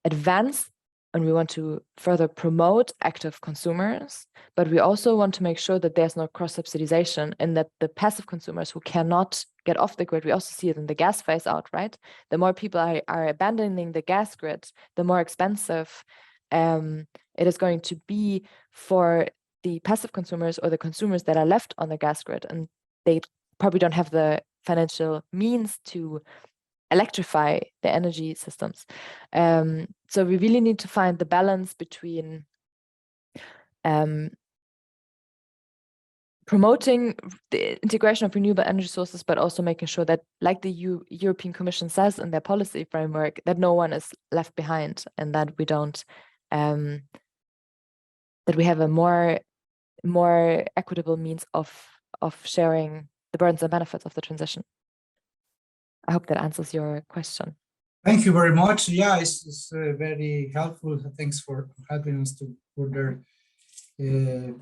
advance and we want to further promote active consumers, but we also want to make sure that there's no cross-subsidization, and that the passive consumers who cannot get off the grid, we also see it in the gas phase out, right? The more people are abandoning the gas grid, the more expensive it is going to be for the passive consumers, or the consumers that are left on the gas grid, and they probably don't have the financial means to electrify the energy systems. So we really need to find the balance between promoting the integration of renewable energy sources, but also making sure that, like the European Commission says in their policy framework, that no one is left behind, and that we don't, that we have a more equitable means of sharing the burdens and benefits of the transition. I hope that answers your question. Thank you very much. Yeah, it's very helpful. Thanks for helping us to further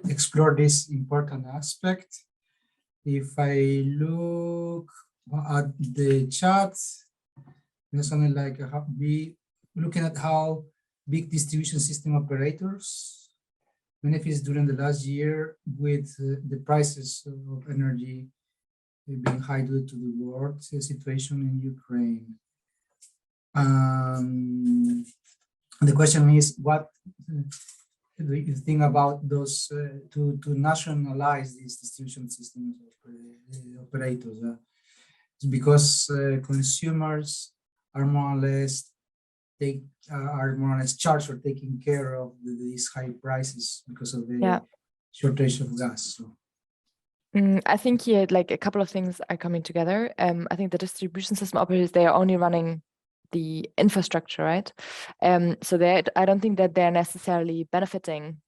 explore this important aspect. If I look at the chat, there's something like looking at how big distribution system operators benefits during the last year with the prices of energy being high due to the war situation in Ukraine. The question is, what do you think about those to nationalize these distribution systems operators? Because consumers are more or less charged for taking care of these high prices because of the shortage of gas. So. I think here, like a couple of things are coming together. I think the distribution system operators, they are only running the infrastructure, right? So I don't think that they're necessarily benefiting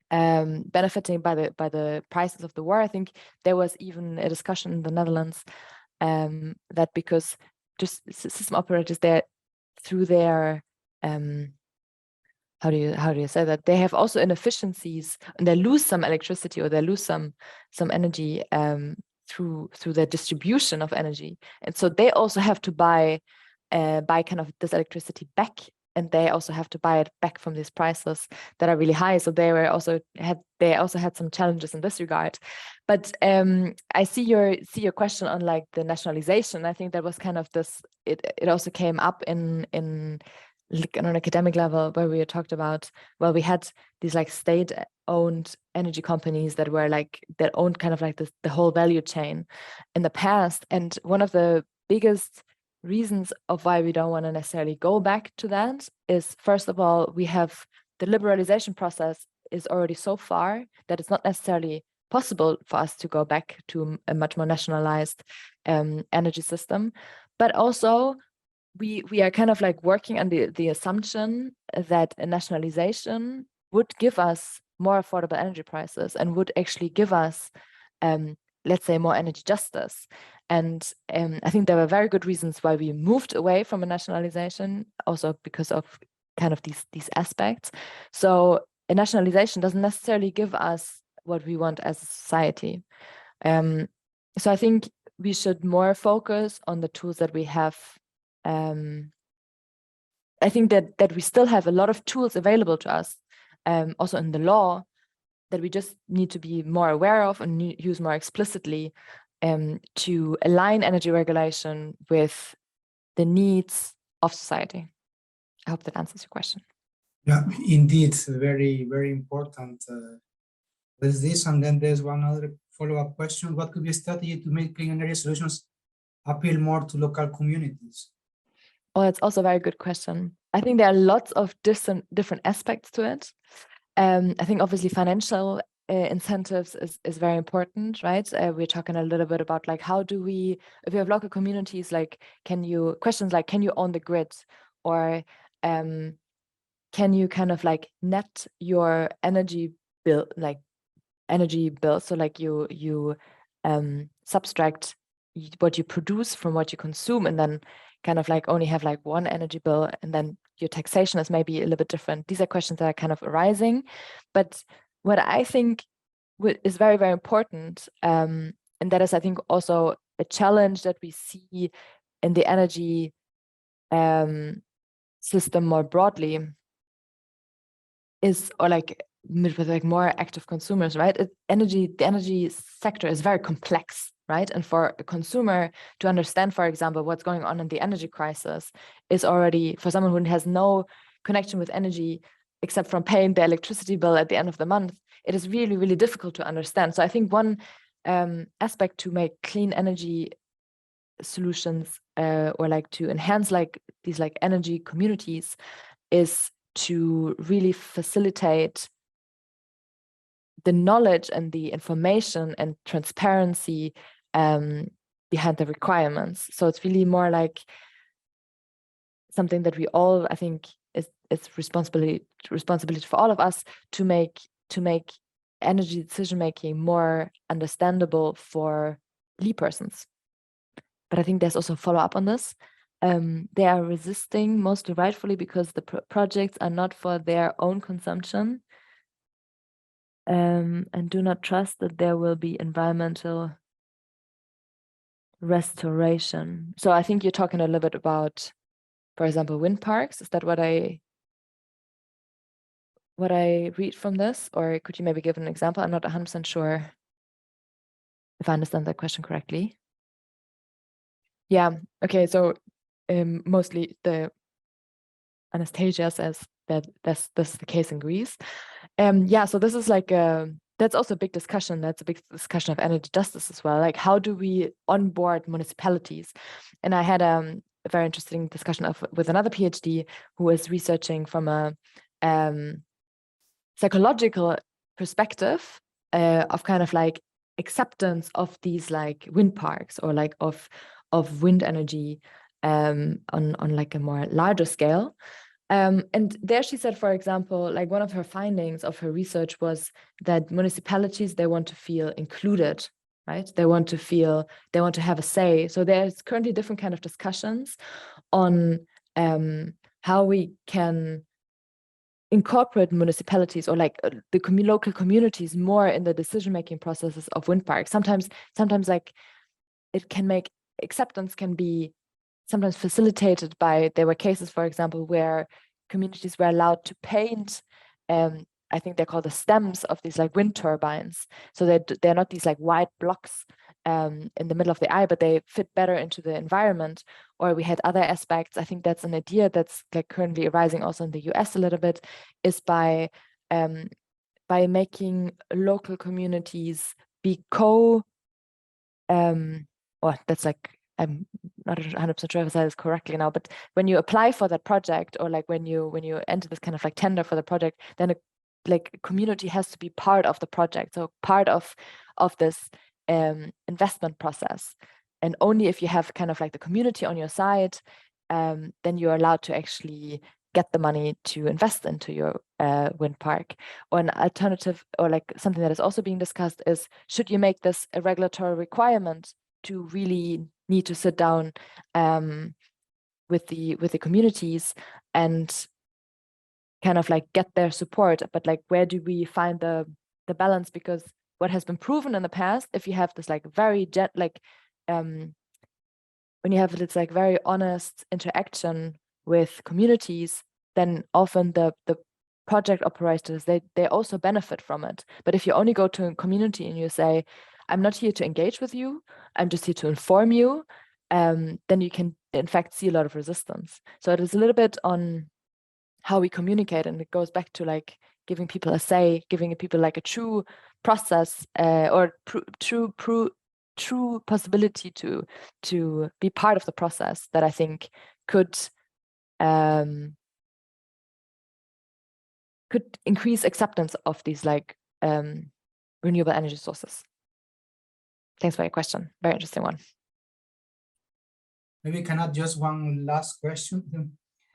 by the prices of the war. I think there was even a discussion in the Netherlands that because just system operators, they're through their how do you say that, they have also inefficiencies, and they lose some electricity, or they lose some energy through the distribution of energy, and so they also have to buy kind of this electricity back, and they also have to buy it back from these prices that are really high. So they also had some challenges in this regard. But I see your question on like the nationalization. I think that was kind of this. It also came up in like on an academic level, where we talked about, well, we had these like state-owned energy companies that owned kind of like the whole value chain in the past. And one of the biggest reasons of why we don't want to necessarily go back to that is, first of all, we have the liberalization process is already so far that it's not necessarily possible for us to go back to a much more nationalized energy system. But also, we are kind of like working on the assumption that a nationalization would give us more affordable energy prices and would actually give us, let's say, more energy justice. And I think there were very good reasons why we moved away from a nationalization, also because of kind of these aspects. So a nationalization doesn't necessarily give us what we want as a society. So I think we should more focus on the tools that we have. I think that we still have a lot of tools available to us, also in the law, that we just need to be more aware of and use more explicitly to align energy regulation with the needs of society. I hope that answers your question. Yeah, indeed, very, very important. There's this, and then there's one other follow-up question. What could be a strategy to make clean energy solutions appeal more to local communities? Oh, that's also a very good question. I think there are lots of different aspects to it. I think obviously financial incentives is very important, right? We're talking a little bit about like, how do we, if you have local communities, like, can you own the grid, or can you kind of like net your energy bill, so like you subtract what you produce from what you consume, and then kind of like only have like one energy bill, and then your taxation is maybe a little bit different. These are questions that are kind of arising. But what I think is very, very important, and that is, I think, also a challenge that we see in the energy system more broadly, is, or like with like more active consumers, right? The energy sector is very complex, right? And for a consumer to understand, for example, what's going on in the energy crisis is already, for someone who has no connection with energy except from paying the electricity bill at the end of the month, it is really, really difficult to understand. So I think one aspect to make clean energy solutions or like to enhance like these like energy communities is to really facilitate the knowledge and the information and transparency behind the requirements. So it's really more like something that we all, I think, it's responsibility for all of us to make energy decision making more understandable for lay persons. But I think there's also follow up on this. They are resisting, mostly rightfully, because the projects are not for their own consumption, and do not trust that there will be environmental restoration. So I think you're talking a little bit about, for example, wind parks. Is that what I read from this? Or could you maybe give an example? I'm not 100% sure if I understand that question correctly. Yeah, okay, so mostly the Anastasia says that that's the case in Greece. Yeah, so this is like that's also a big discussion. That's a big discussion of energy justice as well. Like, how do we onboard municipalities? And I had a very interesting discussion with another PhD who is researching from a psychological perspective of kind of like acceptance of these like wind parks, or like of wind energy on like a more larger scale. And there she said, for example, like one of her findings of her research was that municipalities, they want to feel included, right? They want to have a say. So there's currently different kind of discussions on how we can incorporate municipalities or like the local communities more in the decision-making processes of wind parks. Sometimes like it can make acceptance can be sometimes facilitated by, there were cases, for example, where communities were allowed to paint, I think they're called the stems of these like wind turbines. So they're not these like white blocks in the middle of the eye, but they fit better into the environment. Or we had other aspects. I think that's an idea that's like currently arising also in the US a little bit, is by making local communities be that's like, I'm not 100% sure if I said this correctly now, but when you apply for that project, or like when you enter this kind of like tender for the project, then a community has to be part of the project, so part of this investment process. And only if you have kind of like the community on your side, then you're allowed to actually get the money to invest into your wind park. Or an alternative, or like something that is also being discussed, is should you make this a regulatory requirement to really need to sit down with the communities and kind of like get their support, but like where do we find the balance? Because what has been proven in the past, if you have this like very when you have this like very honest interaction with communities, then often the project operators, they also benefit from it. But if you only go to a community and you say, I'm not here to engage with you, I'm just here to inform you, then you can in fact see a lot of resistance. So it is a little bit on how we communicate, and it goes back to like giving people a say, giving people like a true process or true possibility to be part of the process, that I think could increase acceptance of these like renewable energy sources. Thanks for your question. Very interesting one. Maybe can I just one last question?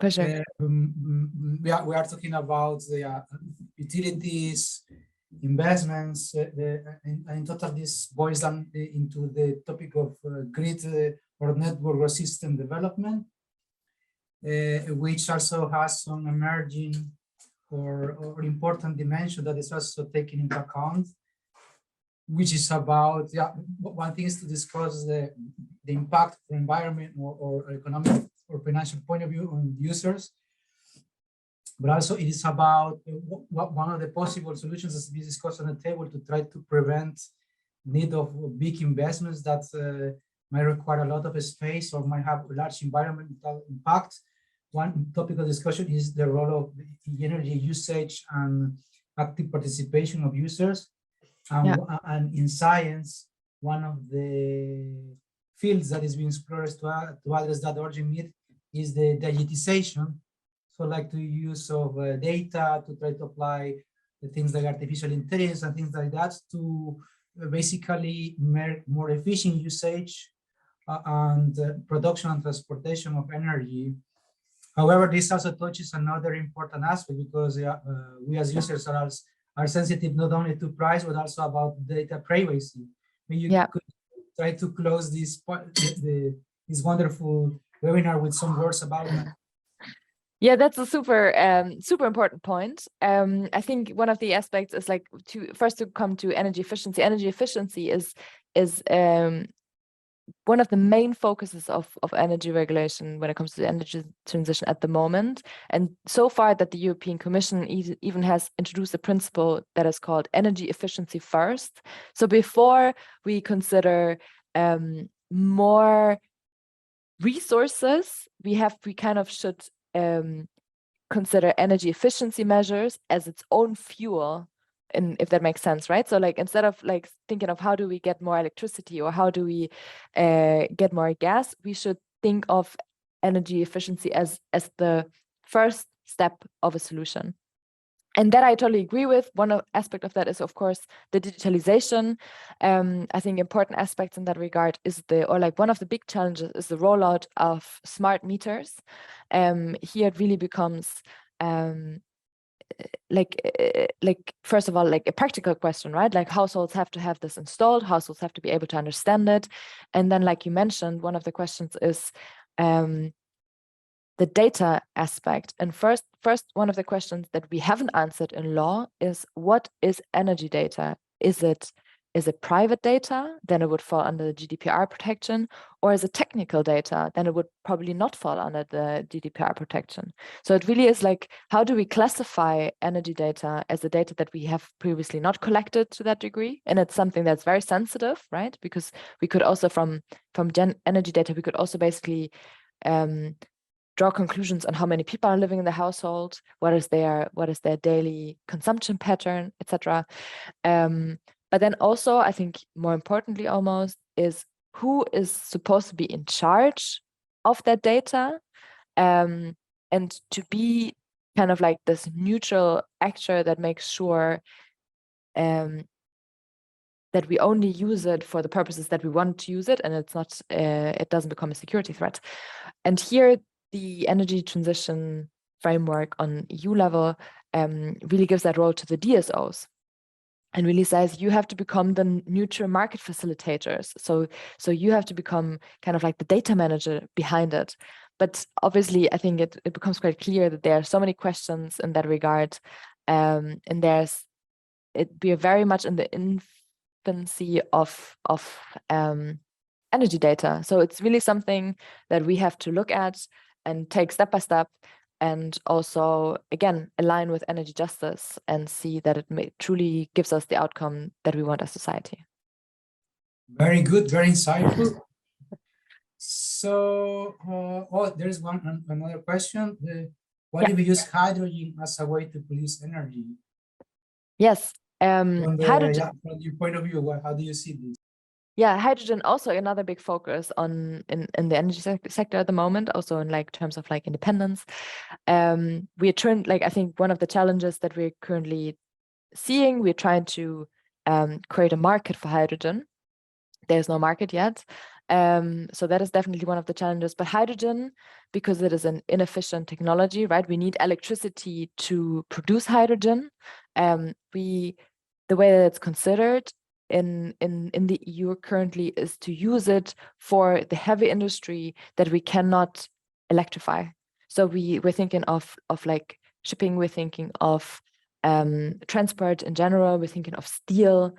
For sure. We are talking about the utilities, investments, and in total this boils down into the topic of grid or network or system development, which also has some emerging or important dimension that is also taken into account, which is about, one thing is to discuss the impact for environment or economic or financial point of view on users, but also it is about one of the possible solutions as we discussed on the table to try to prevent need of big investments that might require a lot of space or might have large environmental impact. One topic of discussion is the role of the energy usage and active participation of users. And in science, one of the fields that is being explored to address that urgent need is the digitization. So like the use of data to try to apply the things like artificial intelligence and things like that to basically make more efficient usage and production and transportation of energy. However, this also touches another important aspect, because we as users are sensitive not only to price, but also about data privacy. Maybe you could try to close this this wonderful webinar with some words about it. Yeah, that's a super important point. I think one of the aspects is like to come to energy efficiency. Energy efficiency is one of the main focuses of energy regulation when it comes to the energy transition at the moment. And so far that the European Commission even has introduced a principle that is called energy efficiency first. So before we consider more resources, we kind of should consider energy efficiency measures as its own fuel, and if that makes sense, right? So like instead of like thinking of how do we get more electricity or how do we get more gas, we should think of energy efficiency as the first step of a solution. And that I totally agree with. One aspect of that is, of course, the digitalization. I think important aspects in that regard is one of the big challenges is the rollout of smart meters. Here it really becomes first of all, like a practical question, right? Like households have to have this installed, households have to be able to understand it. And then, like you mentioned, one of the questions is the data aspect. And first, one of the questions that we haven't answered in law is, what is energy data? Is it private data? Then it would fall under the GDPR protection. Or is it technical data? Then it would probably not fall under the GDPR protection. So it really is like, how do we classify energy data as the data that we have previously not collected to that degree? And it's something that's very sensitive, right? Because we could also, from energy data, we could also basically draw conclusions on how many people are living in the household, what is their daily consumption pattern, etc. But then also, I think more importantly almost, is who is supposed to be in charge of that data, and to be kind of like this neutral actor that makes sure that we only use it for the purposes that we want to use it, and it's not, it doesn't become a security threat. And here, the energy transition framework on EU level really gives that role to the DSOs, and really says you have to become the neutral market facilitators. So you have to become kind of like the data manager behind it. But obviously, I think it becomes quite clear that there are so many questions in that regard, and we are very much in the infancy of energy data. So it's really something that we have to look at and take step by step, and also, again, align with energy justice and see that it truly gives us the outcome that we want as society. Very good, very insightful. So, there's another question. Why do we use hydrogen as a way to produce energy? Yes. From Hydrogen. From your point of view, how do you see this? Yeah, hydrogen also another big focus in the energy sector at the moment, also in like terms of like independence. We are trying, like, I think one of the challenges that we're currently seeing, we're trying to create a market for hydrogen. There's no market yet. So that is definitely one of the challenges. But hydrogen, because it is an inefficient technology, right? We need electricity to produce hydrogen. The way that it's considered in the EU currently is to use it for the heavy industry that we cannot electrify. So we're thinking of like shipping, we're thinking of transport in general, we're thinking of steel.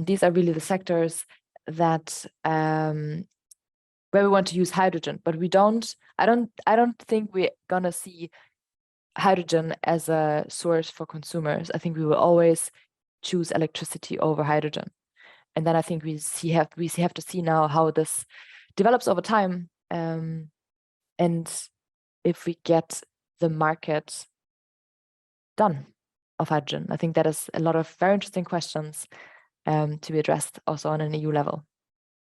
These are really the sectors that where we want to use hydrogen, but I don't think we're gonna see hydrogen as a source for consumers. I think we will always choose electricity over hydrogen. And then I think we have to see now how this develops over time, and if we get the market done of hydrogen. I think that is a lot of very interesting questions to be addressed also on an EU level.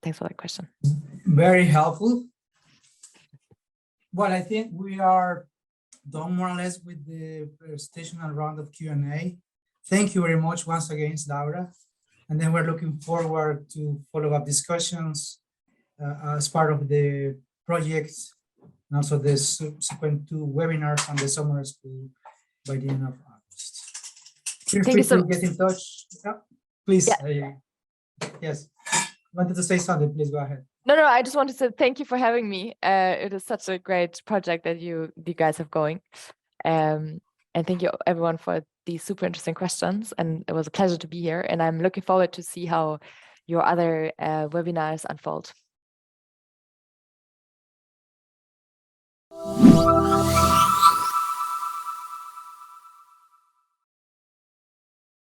Thanks for that question. Very helpful. Well, I think we are done more or less with the presentation and round of Q&A. Thank you very much once again, Laura. And then we're looking forward to follow-up discussions as part of the project, and also the subsequent 2 webinars on the summer school by the end of August. Feel free to get in touch. Please. Yeah. Yes. Wanted to say something, please go ahead. No, I just wanted to say thank you for having me. It is such a great project that you guys have going. And thank you everyone for these super interesting questions. And it was a pleasure to be here. And I'm looking forward to see how your other webinars unfold.